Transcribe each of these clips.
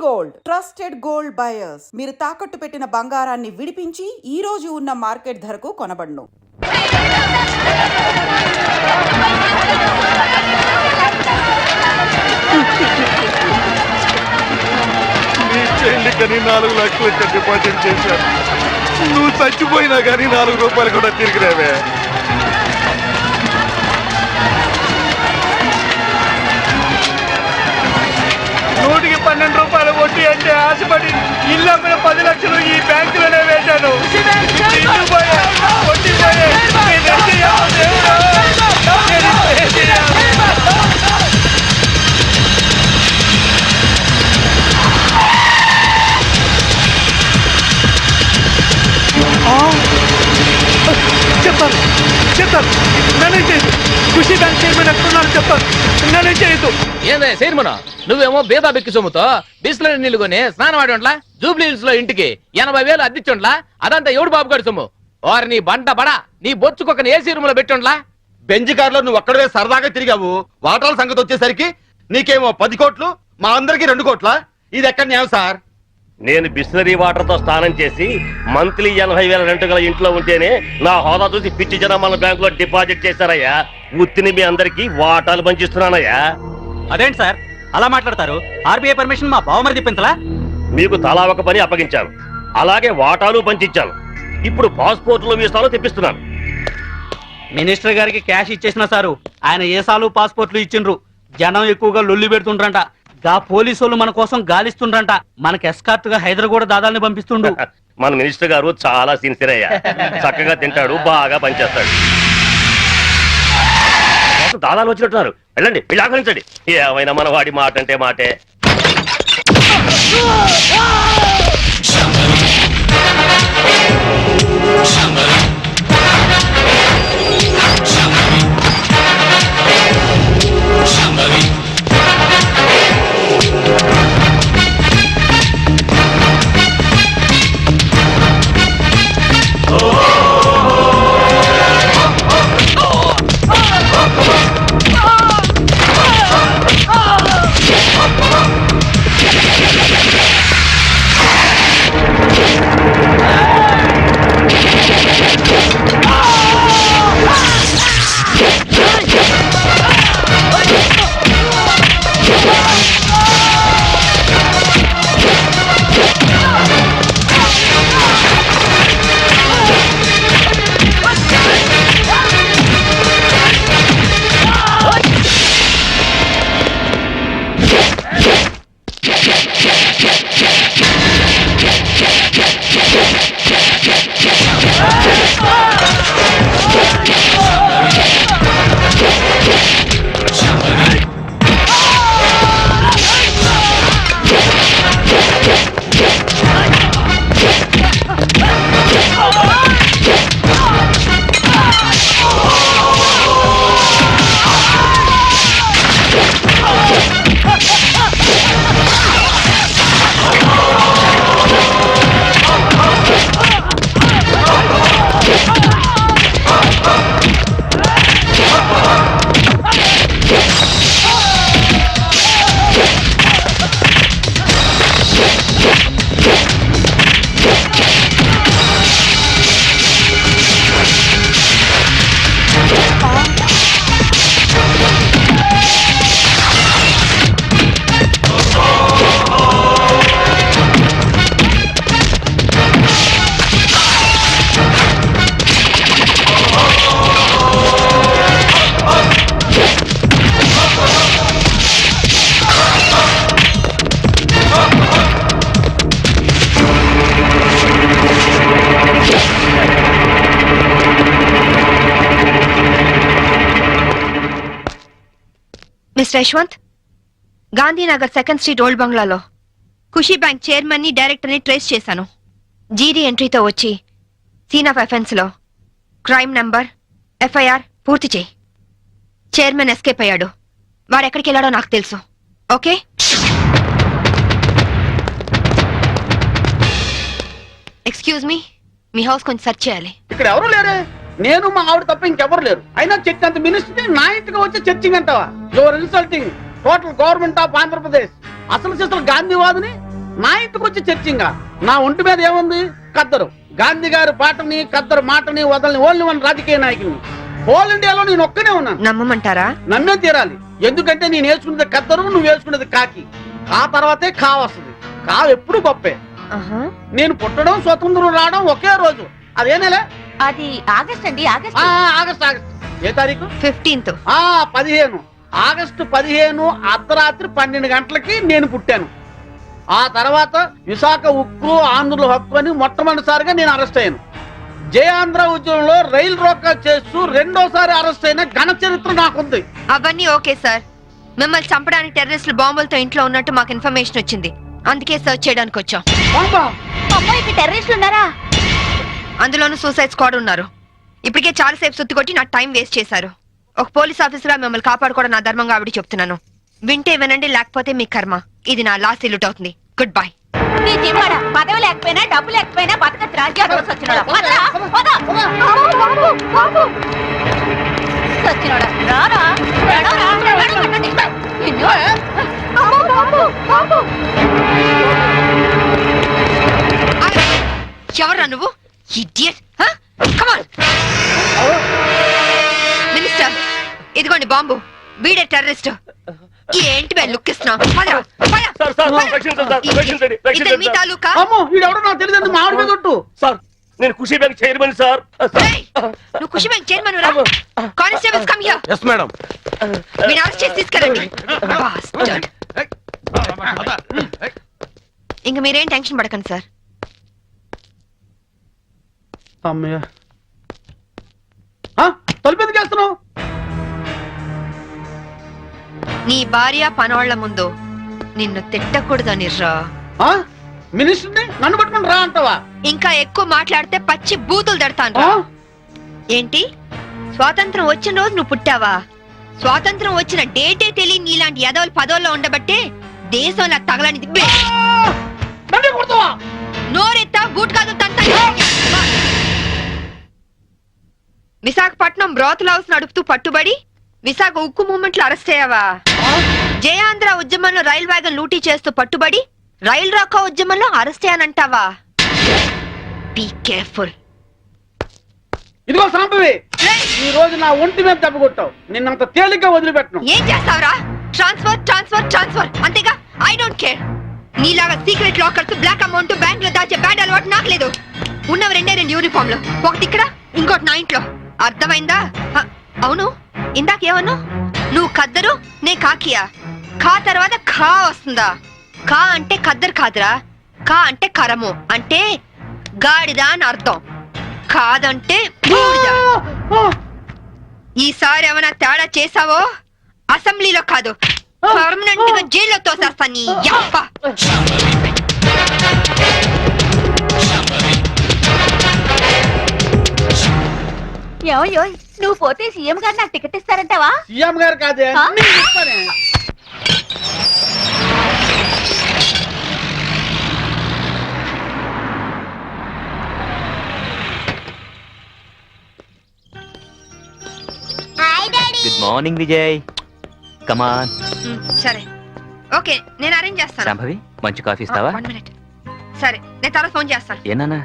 Gold trusted gold buyers. మీరు తాకట్టు పెట్టిన బంగారాన్ని విడిపించి ఈ రోజు ఉన్న మార్కెట్ ధరకు కొనబడును. నీ చెల్లికని 4 లక్షలు డిపాజిట్ చేశాను. నువ్వు చచ్చిపోయినా కానీ 4 రూపాయలు కూడా తిరిగి రావే. నూటికి 12 రూపాయలు వడ్డీ అంటే ఆశపడి ఇల్లు అమ్మిన 10 లక్షలు ఈ బ్యాంకులోనే వేశాను. ఇల్లు పోయే, వడ్డీ పోయే. చెప్తాను నన్ను చేయదు. ఖుషి బ్యాంక్ చైర్మన్ ఎక్కడున్నారు చెప్తాను. నన్ను చేయదు. ఏందే చైర్మన్, నువ్వేమో బేదా బెక్కి సొమ్ముతో బిస్లరీ నీళ్లు కొని స్నానం ఆడి జూబ్లీ హిల్స్ లో ఇంటికి 80,000 అద్దిచ్చుండ్లా. అదంతా ఎవడు బాబు గారి సొమ్ము? వారు నీ బంట బడా నీ బొచ్చుకొక ఏసీ రూమ్ లో పెట్టుండ్లా. బెంజ్ కార్ లో నువ్వు ఒక్కడే సరదాగా తిరిగావు. వాటాల సంగతి వచ్చేసరికి నీకేమో 10 కోట్లు, మా అందరికి 2 కోట్ల. ఇది ఎక్కడ న్యాయం సార్? నేను బిస్లరీ వాటర్ తో స్నానం చేసి మంత్లీ 80,000 రెంట్ గల ఇంట్లో ఉంటేనే నా హోదా చూసి పిచ్చి జనం మన బ్యాంక్ లో డిపాజిట్ చేశారయ్యా. ఉత్తిని మీ అందరికి వాటాలు పంచిస్తున్నానయ్యా. అదేంటి సార్ అలా మాట్లాడతారు? ఆర్బీఐ పర్మిషన్ మా బావమరిది పెంచలా? మీకు తలా ఒక పని అప్పగించాను, అలాగే వాటాలు పంచిచ్చాను. ఇప్పుడు పాస్పోర్ట్లు వీసాలు తెప్పిస్తున్నాను. మినిస్టర్ గారికి క్యాష్ ఇచ్చేసిన సారు ఆయన ఏసాలు పాస్పోర్ట్లు ఇచ్చిండ్రు. జనం ఎక్కువగా లొల్లి పెడుతుండ్రంట. గా పోలీసు మన కోసం గాలిస్తుండ్రంట. మనకి ఎస్కార్ట్ గా హైదరాబాద్ దాదాల్ని పంపిస్తుండ్రు. మన మినిస్టర్ గారు చాలా సిన్సియర్ అయ్యా. చక్కగా తింటాడు, బాగా పనిచేస్తాడు. దాదాలు వచ్చినట్టున్నారు. వెళ్ళండి, వెళ్ళి ఆహ్వానించండి. ఏమైనా మన వాడి మాట అంటే మాటే. Mister Yashwant, Gandhinagar 2nd street old బంగ్లాలో ఖుషీ బ్యాంక్ చైర్మన్ ని డైరెక్టర్ ని ట్రేస్ చేశాను. జీడీ ఎంట్రీతో వచ్చి సీన్ ఆఫ్ అఫెన్స్ లో క్రైమ్ నంబర్ ఎఫ్ఐఆర్ పూర్తి చేయి. చైర్మన్ ఎస్కేప్ అయ్యాడు. వాడెక్కడికి వెళ్ళాడో నాకు తెలుసు. ఓకే? ఎక్స్క్యూజ్ మీ, మీ హౌస్ కొంచెం సెర్చ్ చేయాలి. ఇక్కడ ఎవరు లేరే. నేను మా ఆవిడ తప్ప ఇంకెవరు లేరు. అయినా చర్చ్ అంత మినిస్టర్ నా ఇంటికి వచ్చి చర్చింగ్ అంటావా? Your insulting total government of Andhra Pradesh. అసలు గాంధీవాదిని నా ఇంటికి వచ్చి చర్చింగా నా ఒంటి మీద ఏముంది? కద్దరు గాంధీ గారి పాటని కద్దరు మాటని వదలని ఓన్లీ వన్ రాజకీయ నాయకుని. హోల్ ఇండియాలో నేను ఒక్కనే ఉన్నాను. నమ్మమంటారా? నమ్మే తీరాలి. ఎందుకంటే నేను వేసుకున్నది కద్దరు, నువ్వు వేసుకున్నది కాకి. ఆ తర్వాతే కా వస్తుంది. కా ఎప్పుడు గొప్పే. ఆహా. నేను పుట్టడం, స్వతంత్రం రావడం ఒకే రోజు. అదే నెల? అది ఆగస్ట్ అండి, ఆగస్ట్. ఆగస్ట్. ఏ తారీఖు? 15th. 15. ఆగస్టు 15 అర్ధరాత్రి 12 గంటలకి నేను పుట్టాను. ఆ తర్వాత విశాఖ ఉక్కు ఆంధ్రుల హక్కు అని మొట్టమొదటిసారిగా నేను అరెస్ట్ అయ్యాను. జయాంధ్ర ఉద్యమంలో రైలు రోకా చేస్తూ రెండోసారి అరెస్ట్ అయిన ఘన చరిత్ర నాకుంది. అవన్నీ ఓకే సార్. మిమ్మల్ని చంపడానికి టెర్రరిస్టులు బాంబులతో ఇంట్లో ఉన్నట్టు మాకు ఇన్ఫర్మేషన్ వచ్చింది. అందుకే సర్చ్ చేయడానికి వచ్చాం. అమ్మాయికి టెర్రరిస్టులు ఉన్నారా? అందులోనూ సూసైడ్ స్క్వాడ్ ఉన్నారు. ఇప్పటికే చాలాసేపు సుత్తి కొట్టి నా టైం వేస్ట్ చేశారు. ఒక పోలీస్ ఆఫీసర్ గా మిమ్మల్ని కాపాడుకోవడం నా ధర్మంగా ఆవిడ చెప్తున్నాను. వింటే వినండి, లేకపోతే మీ కర్మ. ఇది నా లాస్ట్ ఇల్లుట్ అవుతుంది. Good bye. నీ జిమ్మాడా పదవి లేకపోయినా డబ్బు లేకపోయినా బతకచ్చు. రాజ్యాలు వచ్చినోడా వచ్చినోడా రారా ఎవరా నువ్వు? ఇడియట్. కమ్ ఆన్ మినిస్టర్, ఇదిగోండి బాంబు. వీడే టెర్రరిస్ట్. ఏంటి బే లుక్ ఇస్తున్నావు? మీ తాలూకా? అమ్మో, వీడెవడో నాకు తెలియదు. మా ఆవిడ మీద ఒట్టు. సార్ నేను ఖుషీ బ్యాంక్ చైర్మన్ సార్. ఏయ్, నువ్వు ఖుషి బ్యాంక్ చైర్మన్ రా. Constables come here. Yes madam. వీడిని అరెస్ట్ చేసి తీసుకెళ్ళండి. Bastard. ఇంక మీరేం టెన్షన్ పడకండి సార్. అమ్మయ్య, తలుపు ఎందుకు వేస్తున్నావు? నీ భార్య పనవాళ్ల ముందు నిన్ను తిట్టకూడదని రా. మినిస్టర్ని నన్ను పట్టుకుని రా అంటావా? ఇంకా ఎక్కువ మాట్లాడితే పచ్చి బూతులు తిడతాను రా. ఏంటి, స్వాతంత్రం వచ్చిన రోజు నువ్వు పుట్టావా? స్వాతంత్రం వచ్చిన డేటే తెలియని నీలాంటి యదవులు పదవుల్లో ఉండబట్టే దేశంలో తగలనిది. నోరెత్తా బూట్ కాదు తంత. విశాఖపట్నం బ్రోతల్ హౌస్ నడుపుతూ పట్టుబడి విశాఖ ఉక్కు మూవ్మెంట్ లో అరెస్ట్ అయ్యావా? జయాంధ్ర ఉద్యమంలో రైల్ వ్యాగన్ లూటీ చేస్తూ పట్టుబడి రైల్ రాకా ఉద్యమంలో అరెస్ట్ అయ్యానంటావా? Be careful. ఇదిగో సాంబవి, ఈ రోజు నా ఒంటి మీద దెబ్బ కొట్టావు. నిన్నంత తేలిగ్గా వదిలిపెట్టను. ఏం చేస్తావురా? ట్రాన్స్ఫర్ ట్రాన్స్ఫర్ ట్రాన్స్ఫర్ అంతేగా. I don't care. నీలాగా secret lockers, black amount bank లో దాచే బ్యాడ్ అలవాటు నాకు లేదు. ఉన్నవి 2 యూనిఫామ్లు, ఒకటి ఇక్కడ ఇంకోటి నా ఇంట్లో. అర్థమైందా? అవును, ఇందాకేమన్నా? నువ్వు కద్దరు, నే కాకియా? ఖా తర్వాత ఖా వస్తుందా? ఖా అంటే కద్దరు కాదురా. ఖా అంటే కరము, అంటే గాడిద అని అర్థం. కాదంటే బూడిద. ఈసారి ఏమైనా తేడా చేసావో అసెంబ్లీలో కాదు, పర్మనెంట్ గా జైల్లో తోసేస్తా నీ యప్ప. ఏమయ్యో, నువ్వు పోతే సీఎం గారు నాకు టికెట్ ఇస్తారంటావా? సీఎం గారు కాదే, నేను చెప్తానే. Good morning Vijay. కమాన్. సరే, ఓకే, నేను అరేంజ్ చేస్తాను. శాంభవి, మంచి కాఫీ ఇస్తావా? 1 minute. సరే, నేను తర్వాత ఫోన్ చేస్తాను. ఏనా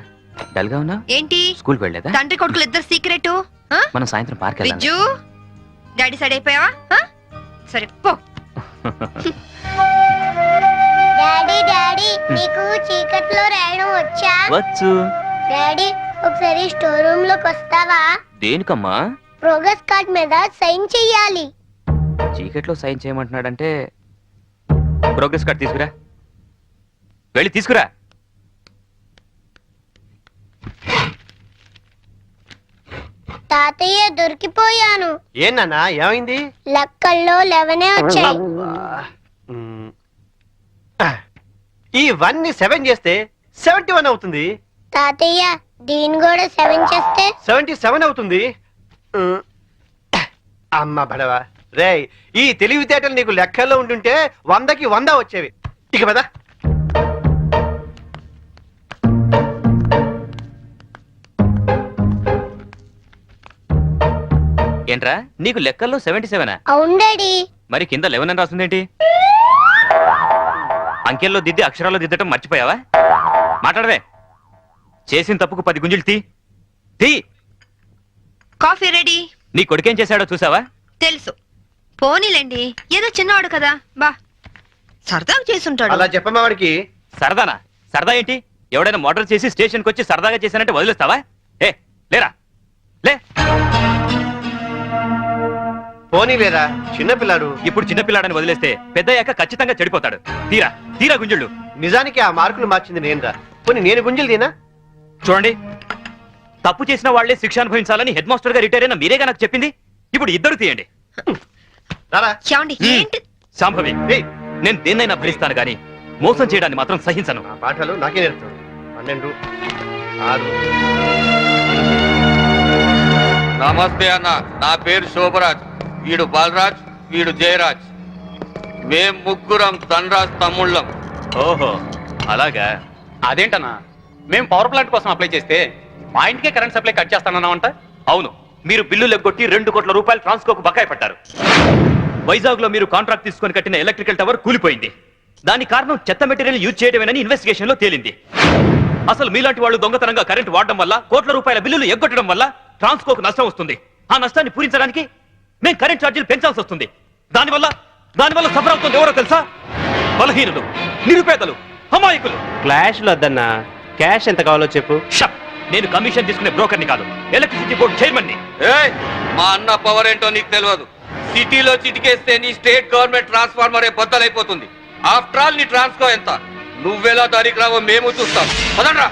డల్ గా ఉన్నా? ఏంటి, స్కూల్ వెళ్ళలేదా? తండ్రి కొడుకులు ఇద్దరు సీక్రెట్? మనం సాయంత్రం పార్క్ వెళ్దాం. విజ్జు, డాడీ సైడ్ అయిపోయావా? సరే పో. డాడీ డాడీ, నీకు చీకట్లో రాయడం వచ్చా? వచ్చు. డాడీ, ఒకసారి స్టోర్ రూమ్ లోకి వస్తావా? దేనికమ్మా? ప్రోగ్రెస్ కార్డ్ మీద సైన్ చెయ్యాలి. చీకట్లో సైన్ చేయమంటున్నాడంటే ప్రోగ్రెస్ కార్డ్ తీసుకురా. వెళ్ళి తీసుకురా. తాతయ్య, దొరికిపోయాను. ఏనా ఏమైంది? లెక్కల్లో 11 వచ్చాయి. ఇవన్నీ 7 చేస్తే 71 అవుతుంది. తాతయ్య, దీని కూడా 7 చేస్తే 77 అవుతుంది. అమ్మ బడవా రేయ్, ఈ తెలివితేటలు నీకు లెక్కల్లో ఉంటుంటే 100కి 100 వచ్చేవి. ఇక పద. ఏంట్రా నీకు లెక్కల్లో 77? అవును డాడీ. మరి కింద 11 అని రాస్తుందేంటి? అంకెల్లో దిద్ది అక్షరాల్లో దిద్దటం మర్చిపోయావా? మాట్లాడవే. చేసిన తప్పుకు 10 గుంజులు తీ. Coffee ready. నీ కొడుకేం చేశాడో చూసావా? తెలుసు. పోనీలేండి, ఏదో చిన్నవాడు కదా, బా సరదాగా చేసుంటాడు. అలా చెప్పమ్మా వాడికి. సరదానా? సరదా ఏంటి? ఎవడైనా మోటార్ చేసి స్టేషన్కి వచ్చి సరదాగా చేశానంటే వదిలేస్తావా? లేరా లే. పోనీ లేదా చిన్నపిల్లాడు. ఇప్పుడు చిన్నపిల్లాడని వదిలేస్తే పెద్దయ్యాక ఖచ్చితంగా చెడిపోతాడు. తీరా గుంజుళ్ళు. నిజానికి ఆ మార్కులు మార్చింది నేనురా. పోనీ నేను గుంజలు తీనా? చూడండి, తప్పు చేసిన వాళ్లే శిక్ష అనుభవించాలని హెడ్ మాస్టర్ గా రిటైర్ అయిన మీరేగా నాకు చెప్పింది. ఇప్పుడు ఇద్దరు తీయండి. ఏమండి, ఏంటి? శాంభవి, నేను దేన్నైనా భరిస్తాను గాని మోసం చేయడాన్ని మాత్రం సహించను. ఆ పాఠాలు నాకే నేర్పుతాను. 12, 6. నమస్తే అన్న, నా పేరు శోభరాజ్, వీడు బాలరాజ్, వీడు జయరాజ్. మేం ముగ్గురం ధనరాజ్ తమ్ముళ్ళం. ఓహో అలాగా. అదేంటన్నా, మేము పవర్ ప్లాంట్ కోసం అప్లై చేస్తే మా ఇంటికే కరెంట్ సప్లై కట్ చేస్తానన్నామంట. అవును, మీరు బిల్లు ఎగ్గొట్టి 2 కోట్ల రూపాయలు ట్రాన్స్కోకు బకాయి పట్టారు. వైజాగ్ లో మీరు కాంట్రాక్ట్ తీసుకొని కట్టిన ఎలక్ట్రికల్ టవర్ కూలిపోయింది. దాని కారణం చెత్త మెటీరియల్ యూజ్ చేయడమేనని ఇన్వెస్టిగేషన్ లో తేలింది. అసలు మీలాంటి వాళ్ళు దొంగతనంగా కరెంట్ వాడడం వల్ల, కోట్ల రూపాయల బిల్లులు ఎగ్గొట్టడం వల్ల ట్రాన్స్కోకు నష్టం వస్తుంది. ఆ నష్టాన్ని పూరించడానికి మేము కరెంట్ ఛార్జీలు పెంచాల్సి వస్తుంది. దానివల్ల సఫర్ అవుతుంది ఎవరో తెలుసా? బలహీనులు, నిరుపేదలు, అమాయకులు. క్లాష్లు వద్దన్నా, క్యాష్ ఎంత కావాలో చెప్పు. షప్. నేను కమిషన్ తీసుకునే బ్రోకర్ని కాదు, ఎలక్ట్రిసిటీ బోర్డు చైర్మన్ ని. మా అన్న పవర్ ఏంటో నీకు తెలియదు. సిటీలో చిటికేస్తే నీ స్టేట్ గవర్నమెంట్ ట్రాన్స్ఫార్మరే బద్దలైపోతుంది. ఆఫ్టర్ ఆల్ నీ ట్రాన్స్కో ఎంత? నువ్వెలా తారీఖు రావో మేము చూస్తాం. పదండ్రా.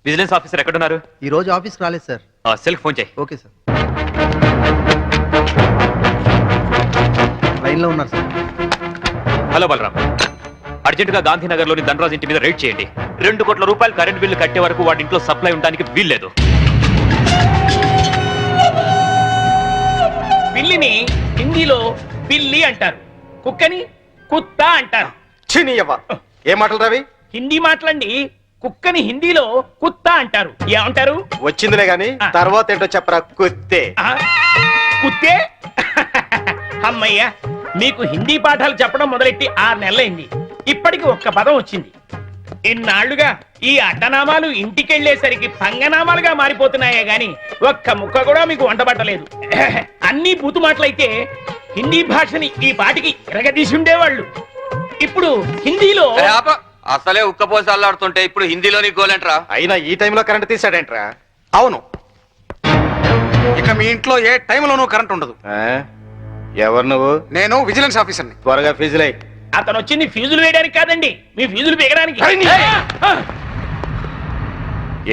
విజిలెన్స్ ఆఫీసర్ ఎక్కడున్నారు? ఈ రోజు ఆఫీస్కి రాలేదు సార్. సెల్కి ఫోన్ చేయి. Okay sir. లైన్లో ఉన్నారు సార్. హలో బలరాం, అర్జెంటుగా గాంధీనగర్ లోని ధనరాజ్ ఇంటి మీద రైడ్ చేయండి. 2 కోట్ల రూపాయలు కరెంట్ బిల్లు కట్టే వరకు వాడి ఇంట్లో సప్లై ఉండడానికి వీల్లేదు. పిల్లిని హిందీలో పిల్లి అంటారు, కుక్కని కుత్త అంటారు. ఏ మాటలు రవి? హిందీ మాటలండి. కుక్కని హిందీలో కుత్త అంటారు. ఏమంటారు? వచ్చిందిలే గాని తర్వాత ఏంటో చెప్పరా. కుత్తే. కుత్తే. అమ్మయ్యా, మీకు హిందీ పాఠాలు చెప్పడం మొదలెట్టి 6 నెలలైంది. ఇప్పటికి ఒక్క పదం వచ్చింది. ఇన్నాళ్లుగా ఈ అడ్డనామాలు ఇంటికెళ్లేసరికి పంగనామాలుగా మారిపోతున్నాయే గాని ఒక్క ముక్క కూడా మీకు వంటబట్టలేదు. అన్ని బూతు మాటలైతే హిందీ భాషని ఈ పాటికి ఎరగదీసి ఉండేవాళ్ళు. ఇప్పుడు హిందీలో అసలే ఉక్కపోసి అల్లాడుతుంటే ఇప్పుడు హిందీలోని గోలేంట్రా. అయినా ఈ టైంలో కరెంట్ తీసాడేంట్రా? అవును, ఇక మీ ఇంట్లో ఏ టైంలోనూ కరెంట్ ఉండదు. ఎవరు నువ్వు? నేను విజిలెన్స్ ఆఫీసర్ని. త్వరగా ఫీజులై. అతను వచ్చింది ఫీజులు వేయడానికి కాదండి, మీ ఫీజులు పెగడానికి.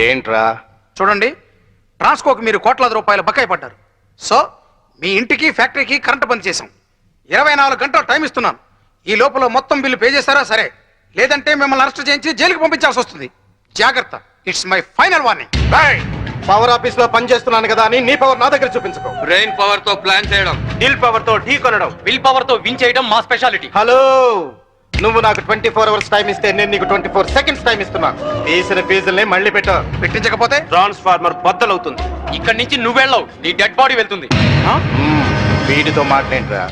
ఏంట్రా? చూడండి, ట్రాన్స్కోకి మీరు కోట్లాది రూపాయలు బకాయి పడ్డారు. సో మీ ఇంటికి ఫ్యాక్టరీకి కరెంట్ బంద్ చేశాం. 24 గంటలు టైం ఇస్తున్నాను. ఈ లోపల మొత్తం బిల్లు పే చేస్తారా సరే, లేదంటే మిమ్మల్ని అరెస్ట్ చేయించి జైలుకి పంపించాల్సి వస్తుంది. జాగ్రత్త. It's my final warning. Power office లో పని చేస్తున్నాను కదా అని నీ పవర్ నా దగ్గర చూపించుకో. బ్రెయిన్ పవర్ తో ప్లాన్ చేయడం, దిల్ పవర్ తో ఢీ కొనడం, బిల్ పవర్ తో విన్ చేయడం మా స్పెషాలిటీ. హలో, నువ్వు నాకు 24 అవర్స్ టైం ఇస్తే నేను నీకు 24 సెకండ్స్ టైం ఇస్తున్నాను. తీసిన ఫీజుల్ని మళ్ళీ పెట్టించకపోతే ట్రాన్స్ఫార్మర్ బద్దలవుతుంది. ఇక్కడి నుంచి నువ్వు వెళ్ళవు, నీ డెడ్ బాడీ వెళ్తుంది. వీడితో మాట్లాడరా,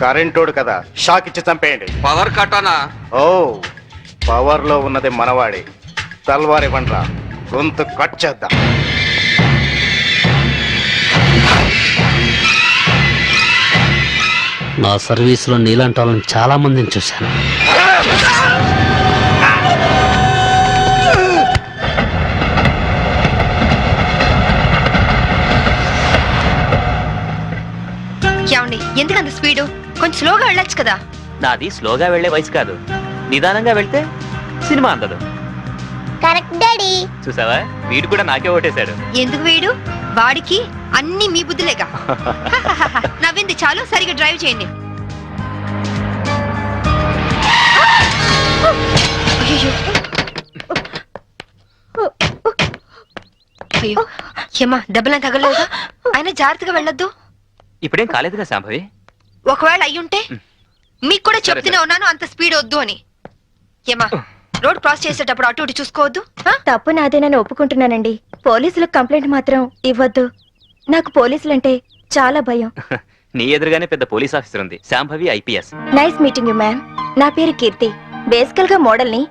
కరెంటోడు కదా, షాక్ ఇచ్చి చంపేయండి. పవర్ కట్టనా? ఓ, పవర్ లో ఉన్నది మనవాడి. తల్వారి పండ్రా, గొంతు కట్ చేద్దాం. నా సర్వీసులో నీలాంటి వాళ్ళని చాలా మందిని చూశాను. ఏమండి, ఎందుకంత స్పీడు? కొంచెం స్లోగా వెళ్ళొచ్చు కదా. నాది స్లోగా వెళ్లే వయసు కాదు, నిదానంగా వెళ్తే సినిమా అందదు. Correct daddy. చూసావా, వీడు కూడా నాకే ఓటేశాడు. ఎందుకు వేడు? వాడికి అన్ని మీ బుద్ధులేగా. నవ్వింది చాలు, సరిగా డ్రైవ్ చేయండి. అయ్యో అయ్యో, ఏమా దెబ్బలేం తగలేదా? అయినా జాగ్రత్తగా వెళ్ళొద్దు. ఇప్పుడేం కాలేదుగా శాంభవి. ఒకవేళ అయ్యుంటే మీకు కూడా చెప్తూనే ఉన్నాను అంత స్పీడ్ వద్దు అని. ఏమా, రోడ్ క్రాస్ చేసేటప్పుడు అటు ఇటు చూసుకోవద్దు. తప్పు నాదేనని ఒప్పుకుంటున్నానండి. పోలీసులకు కంప్లైంట్ మాత్రం ఇవ్వద్దు. నాకు పోలీసులంటే చాలా భయం. నీ ఎదురుగానే పెద్ద పోలీస్ ఆఫీసర్ ఉంది, Shambhavi IPS. Nice meeting you ma'am. నా పేరు కీర్తి. బేసికల్ గా మోడల్ ని.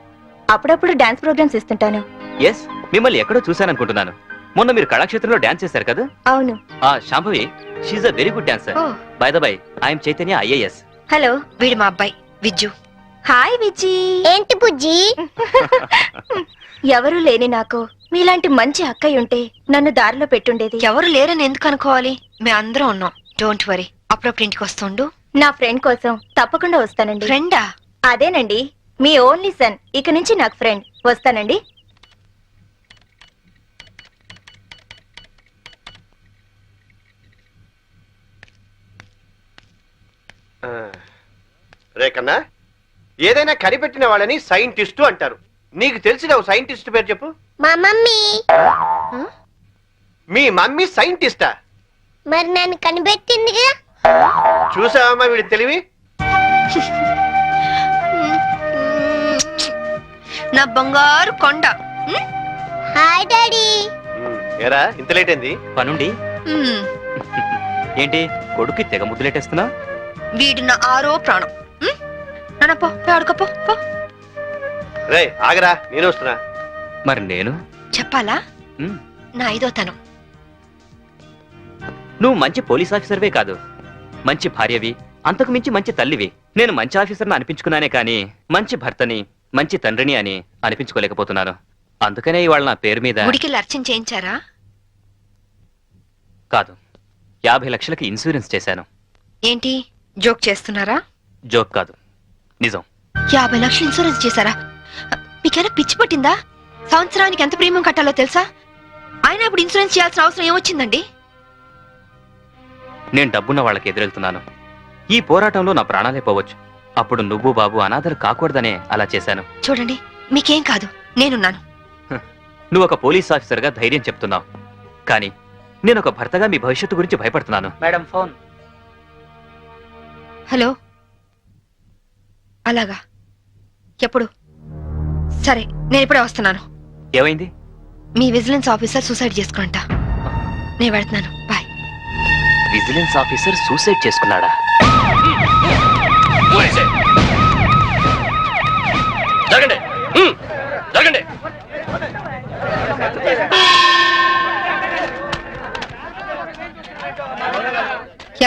అప్పుడప్పుడు డాన్స్ ప్రోగ్రామ్స్ ఇస్తుంటాను. ఎస్, మిమ్మల్ని ఎక్కడో చూశాననుకుంటున్నాను. మొన్న మీరు కళాక్షేత్రంలో డాన్స్ చేశారు కదా? అవును. Shambhavi, she's a very good dancer. By the by, I'm Chaitanya IAS. Hello, వీడు మా అబ్బాయి విజ్జు. హాయ్ విజ్జి. ఏంటి బుజ్జి? ఎవరు లేని నాకు మీలాంటి మంచి అక్కయ్య ఉంటే నన్ను దారిలో పెట్టుండేది. ఎవరు లేరని ఎందుకు అనుకోవాలి? మేము అందరం ఉన్నాం. Don't worry. అప్పుడప్పుడు ఇంటికి వస్తుండు. నా ఫ్రెండ్ కోసం తప్పకుండా వస్తానండి. ఫ్రెండా? అదేనండి, మీ ఓన్లీ సన్. ఇక నుంచి నాకు ఫ్రెండ్. వస్తానండి. రేకన్నా, ఏదైనా కనిపెట్టిన వాళ్ళని సైంటిస్టు అంటారు. నీకు తెలిసిన ఓ సైంటిస్ట్ పేరు చెప్పు. మా మమ్మీ. మీ మమ్మీ సైంటిస్టా? మరి నన్ను కనిపెట్టిందిగా. చూసావమ్మా వీడి తెలివి. నా బంగారు కొండ. Hi daddy. ఏరా ఇంత లేట్ అయింది? పనుండి. ఏంటి కొడుకు తెగ ముద్దులెట్టేస్తున్నా? వీడు నా ఆరో ప్రాణం. నానపో, ఆడుకోపో. రే ఆగరా, నేను వస్తున్నా. మరి నేను చెప్పాలా? మ్, నా ఐదో తనం. నువ్వు మంచి పోలీస్ ఆఫీసర్వే కాదు, మంచి భార్యవి, అంతకు మించి మంచి తల్లివి. నేను మంచి ఆఫీసర్ని అనిపించుకున్నానే కానీ మంచి భర్తని, మంచి తండ్రిని అని అనిపించుకోలేకపోతున్నాను. అందుకనే ఇవాళ నా పేరు మీద గుడికి అర్చన చేయించారా? కాదు, 50 లక్షలకి ఇన్సూరెన్స్ చేశాను. ఏంటి జోక్ చేస్తున్నారా? జోక్ కాదు, నిజం. 50 లక్షలు ఇన్సూరెన్స్ చేశారా? మీకేనా పిచ్చి పట్టిందా? సంవత్సరానికి ఎంత ప్రీమియం కట్టాలో తెలుసా? ఆయన ఇప్పుడు ఇన్సూరెన్స్ చేయాల్సిన అవసరం ఏమొచ్చిందండి? నేను డబ్బున్న వాళ్ళకి ఎదురెళ్తున్నాను. ఈ పోరాటంలో నా ప్రాణాలే పోవచ్చు. అప్పుడు నువ్వు బాబు అనాథలు కాకూడదనే అలా చేశాను. చూడండి, మీకేం కాదు, నేనున్నాను. నువ్వు ఒక పోలీస్ ఆఫీసర్గా ధైర్యం చెప్తున్నావు, కానీ నేను ఒక భర్తగా మీ భవిష్యత్తు గురించి భయపడుతున్నాను. Madam phone. హలో. అలాగా? ఎప్పుడు? సరే, నేను ఇప్పుడే వస్తున్నాను. ఏమైంది? మీ విజిలెన్స్ ఆఫీసర్ సూసైడ్ చేసుకునంట. నేను వెళ్తున్నాను. బాయ్. విజిలెన్స్ ఆఫీసర్ సూసైడ్ చేసుకున్నాడా? జరగండి, జరగండి.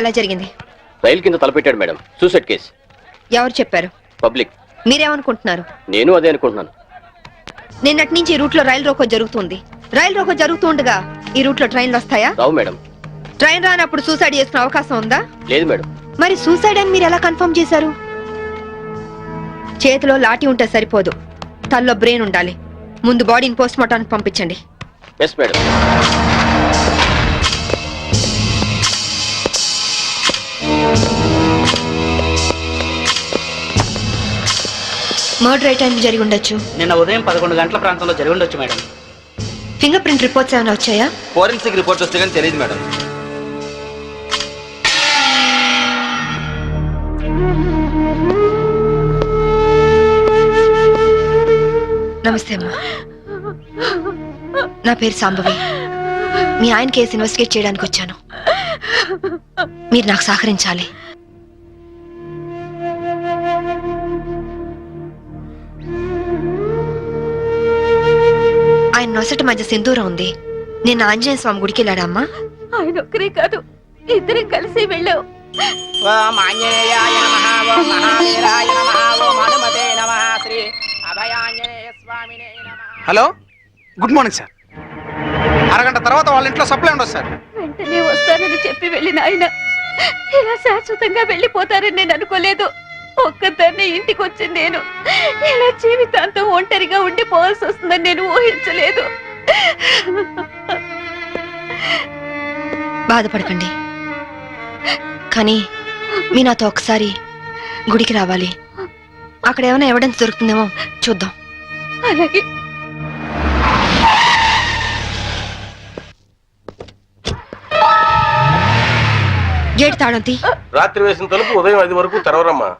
ఎలా జరిగింది? రైలు కింద తలపెట్టాడు మేడం. Suicide case. ఎవరు చెప్పారు? పబ్లిక్. మీరేమనుకుంటున్నారు? నేను అదే అనుకుంటున్నాను. నిన్నటి నుంచి ఈ రూట్ లో రైలు రోకో జరుగుతుంది. రైలు రోకో జరుగుతూ ఉండగా ఈ రూట్ లో ట్రైన్లు వస్తాయా? రావు మేడం. ట్రైన్ రానప్పుడు సూసైడ్ చేసుకునే అవకాశం ఉందా? లేదు మేడం. మరి సూసైడ్ అని మీరు ఎలా కన్ఫర్మ్ చేశారు? చేతిలో లాఠీ ఉంటే సరిపోదు, తల్లో బ్రెయిన్ ఉండాలి. ముందు బాడీని పోస్ట్ మార్టానికి పంపించండి. Yes madam. మర్డర్ ఏ టైంకి జరిగి ఉండొచ్చు? నిన్న ఉదయం 11 గంటల ప్రాంతంలో జరిగి ఉండొచ్చు మేడం. ఫింగర్ ప్రింట్ రిపోర్ట్స్ ఏమైనా వచ్చాయా? ఫోరెన్సిక్ రిపోర్ట్ వస్తే కానీ తెలియదు మేడం. నమస్తే అమ్మా. నా పేరు సాంబవి. మీ ఆయన కేసు ఇన్వెస్టిగేట్ చేయడానికి వచ్చాను. మీరు నాకు సహకరించాలి. ఆయన నొసట మధ్య సింధూరం ఉంది. నేను ఆంజనేయ స్వామి గుడికి వెళ్ళాడమ్మా. ఆయన ఒక్కరే కాదు, ఇద్దరం కలిసి వెళ్ళావు. Hello, good morning sir. అరగంట తర్వాత వాళ్ళ ఇంట్లో సప్లై ఉండదు సార్. వెంటనే వస్తానని చెప్పి వెళ్ళిన ఆయన ఇలా శాశ్వతంగా వెళ్ళిపోతారని నేను అనుకోలేదు. ఒక్కదాన్ని ఇంటికి వచ్చింది నేను. ఇలా జీవితాంతం ఒంటరిగా ఉండిపోవాల్సి వస్తుందని నేను ఊహించలేదు. బాధపడకండి, కానీ మీ నాతో ఒకసారి గుడికి రావాలి. అక్కడ ఏమైనా ఎవిడెన్స్ దొరుకుతుందేమో చూద్దాం. అలాగే. గేట్ తాళం తీ. రాత్రి వేసిన తలుపు ఉదయం 5 వరకు తెరవరమ్మా.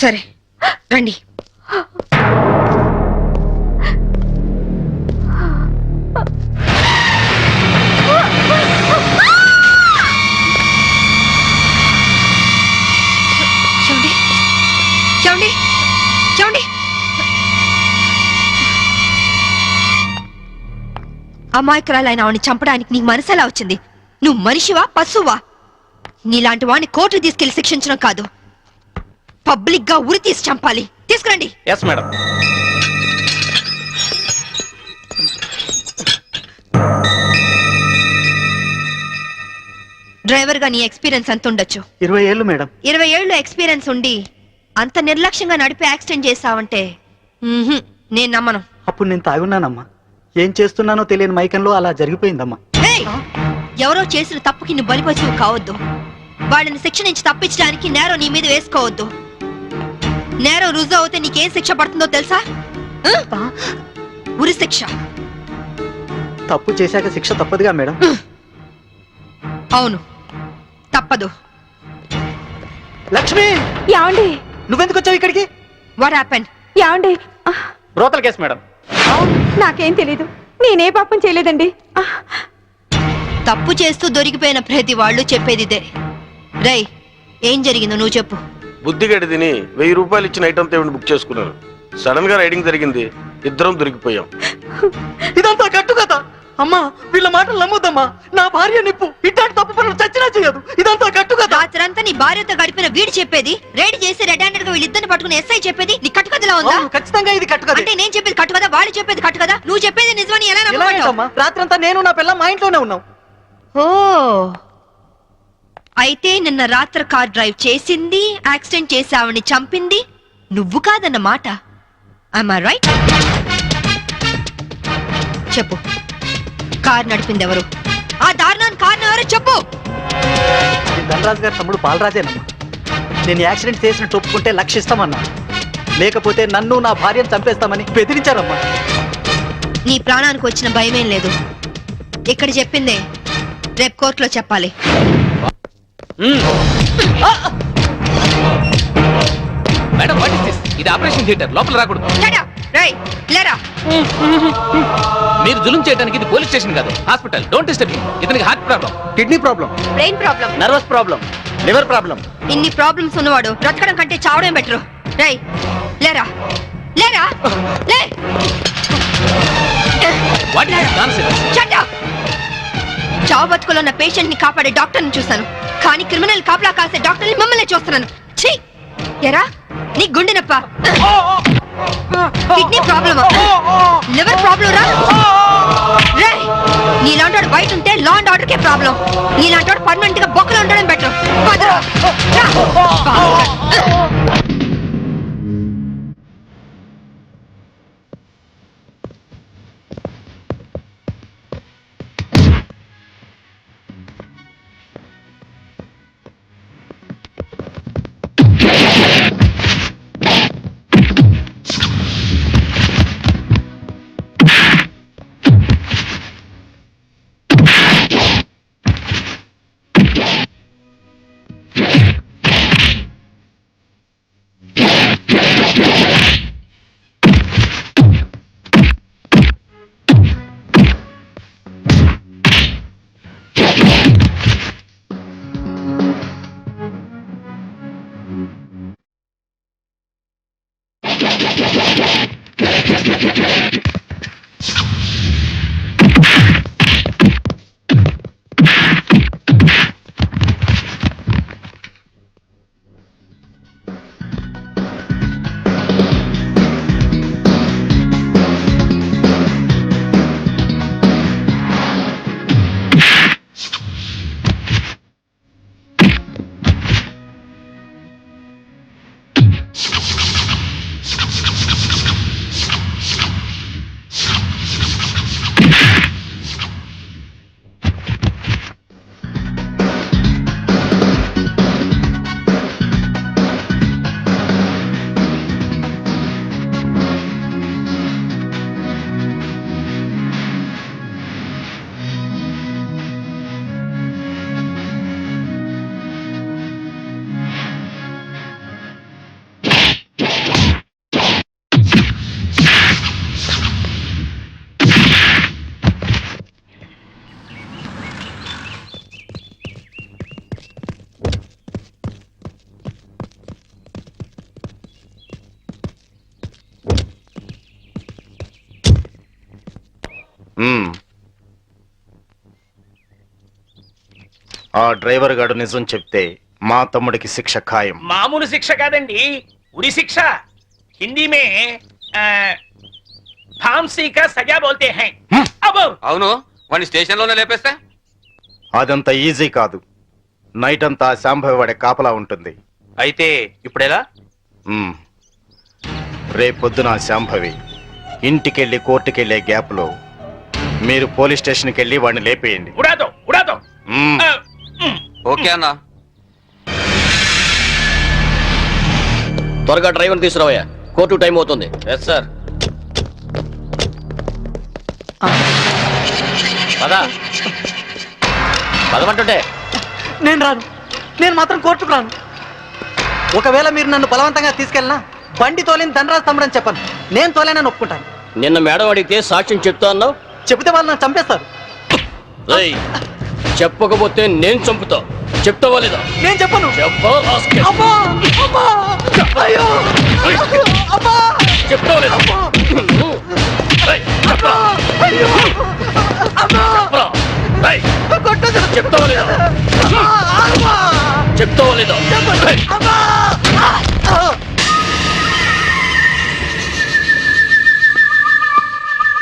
సరే రండి. చూడండి చూడండి, అమాయకురాలైన ఆవిని చంపడానికి నీకు మనసు ఎలా వచ్చింది? నువ్వు మనిషివా పశువా? నీలాంటి వాడిని కోర్టుకు తీసుకెళ్లి శిక్షించడం కాదు, పబ్లిక్ గా ఉరి తీసి చంపాలి. తీసుకురండి. Yes madam. డ్రైవర్ గా నీ ఎక్స్పీరియన్స్ ఎంత ఉండొచ్చు? 20 ఏళ్ళు మేడం. 20 ఏళ్ళు ఎక్స్పీరియన్స్ ఉండి అంత నిర్లక్ష్యంగా నడిపి యాక్సిడెంట్ చేసావంటే నేను నమ్మను. అప్పుడు నేను తాగున్నానమ్మా. ఏం చేస్తున్నానో తెలియని మైకంలో అలా జరిగిపోయిందమ్మా. ఏయ్! ఎవరో చేసిన తప్పుకి నువ్వు బలిపశువు కావద్దు. వాళ్ళని శిక్ష నుంచి తప్పించడానికి నేరం నీ మీద వేసుకోవద్దు. నేరం రుజువు అవుతే నీకేం శిక్ష పడుతుందో తెలుసా? ఉరి శిక్ష. తప్పు చేశాక శిక్ష తప్పదుగా మేడం. అవును, తప్పదు. లక్ష్మి, యాండి నువ్వెందుకు వచ్చావు ఇక్కడికి? What happened? యాండి బ్రోతల్ కేసు మేడం. నాకేం తెలీదు, నేనే పాపం చేయలేదండి. తప్పు చేస్తూ దొరికిపోయిన ప్రతి వాళ్ళు చెప్పేది ఇదే. రేయ్, ఏం జరిగిందో నువ్వు చెప్పు. బుద్ధిగడి తిని 1000 రూపాయలు ఇచ్చిన ఐటమ్ తేవిని బుక్ చేసుకున్నాను. సడన్ గా రైడింగ్ జరిగింది, ఇద్దరం దొరికిపోయాం. ఇదంతా కట్టు కదా అమ్మా. వీళ్ళ మాటలు నమ్మొద్దమ్మా. నా భార్య నిప్పు ఇట్లాంటి తప్పు పనులు చచ్చినా చేయదు. ఇదంతా కట్టు కదా. రాత్రంతా నీ భార్యతో గడిపిన వీడు చెప్పేది, రైడ్ చేసి రెడ్ హ్యాండెడ్ గా వీళ్ళిద్దరిని పట్టుకుని ఎస్ఐ చెప్పేది నీ కట్టుకథలా ఉందా? ఖచ్చితంగా ఇది కట్టు కదా. అంటే నేను చెప్పేది కట్టు కదా, వాళ్ళు చెప్పేది కట్టు కదా. నువ్వు చెప్పేది నిజమని ఎలా నమ్మమంటావు? రాత్రంతా నేను నా పిల్ల మా ఇంట్లోనే ఉన్నాం. ఓ, అయితే నిన్న రాత్రి కార్ డ్రైవ్ చేసింది, యాక్సిడెంట్ చేసావని చంపింది నువ్వు కాదన్న మాట. I'm right? చెప్పు, కార్ నడిపింది ఎవరు? ఆ దారుణాన్ని కారణం ఎవరు చెప్పు. ధనరాజు గారి తమ్ముడు బాలరాజేనమ్మా. నేను యాక్సిడెంట్ చేసినట్టు ఒప్పుకుంటే లక్షిస్తామన్నా, లేకపోతే నన్ను నా భార్యను చంపేస్తామని బెదిరించారమ్మా. నీ ప్రాణానికి వచ్చిన భయమేం లేదు. ఇక్కడ చెప్పిందే రేపు కోర్టులో చెప్పాలి. Madam, what is this? ఇది ఆపరేషన్ థియేటర్, లోపల రాకూడదు. Shut up! రేయ్, లేరా. మీరు జులుం చేయడానికి ఇది పోలీస్ స్టేషన్ కాదు, హాస్పిటల్. Don't disturb. ఇతనికి heart problem, kidney problem, brain problem, nervous problem, liver problem. ఇన్ని ప్రాబ్లమ్స్ ఉన్నవాడు బ్రతకడం కంటే చావడం బెటరు. రేయ్, లేరా లేరా లే. What is nonsense? Shut up! చావు బతుకులో ఉన్న పేషెంట్ ని కాపాడే డాక్టర్ ని చూశాను, కానీ క్రిమినల్ కాపలా కాసే డాక్టర్ ని మమ్మల్ని చూస్తున్నాను. ఛీ! ఎరా, నీ గుండె నొప్ప, కిడ్నీ ప్రాబ్లమా, లివర్ ప్రాబ్లం రా. రేయ్, నీలాంటి బయట ఉంటే law and order K problem. నీలాంటి పర్మనెంట్ గా బొక్కలు ఉండడం బెటర్. ఆ డ్రైవర్ గాడు నిజం చెప్తే మా తమ్ముడికి శిక్ష ఖాయం. మామూలు శిక్ష కాదండి, ఉరి శిక్ష. హిందీ మే फांसी का सजा बोलते हैं. అబ్బో అవును, వాడిని స్టేషన్ లోనే లేపేస్తే అదంత ఈజీ కాదు. నైట్ అంతా శాంభవి వాడే కాపలా ఉంటుంది. అయితే ఇప్పుడెలా? రేపొద్దున శాంభవి ఇంటికెళ్ళి కోర్టుకెళ్లే గ్యాప్ లో మీరు పోలీస్ స్టేషన్కి వెళ్ళి వాడిని లేపేయండి. ఉడాదో ఉడాదో. ఓకే అన్న. త్వరగా డ్రైవర్ తీసుకురావయ్యా, కోర్టు టైం అవుతుంది. Yes sir. పదమంటుంటే నేను రాను, నేను మాత్రం కోర్టుకు రాను. ఒకవేళ మీరు నన్ను బలవంతంగా తీసుకెళ్ళినా బండి తోలేని ధనరాజు తమ్ముడని చెప్పను, నేను తోలేనని ఒప్పుకుంటాను. నిన్న మేడం అడిగితే సాక్ష్యం చెప్తా అన్నావు. చెబితే వాళ్ళు నన్ను చంపేస్తారు. చెప్పకపోతే నేను చంపుతా. చెప్తావా లేదా? నేను చెప్పను. చెప్తావా లేదా? చెప్తావా లేదా? చెప్తావా లేదా?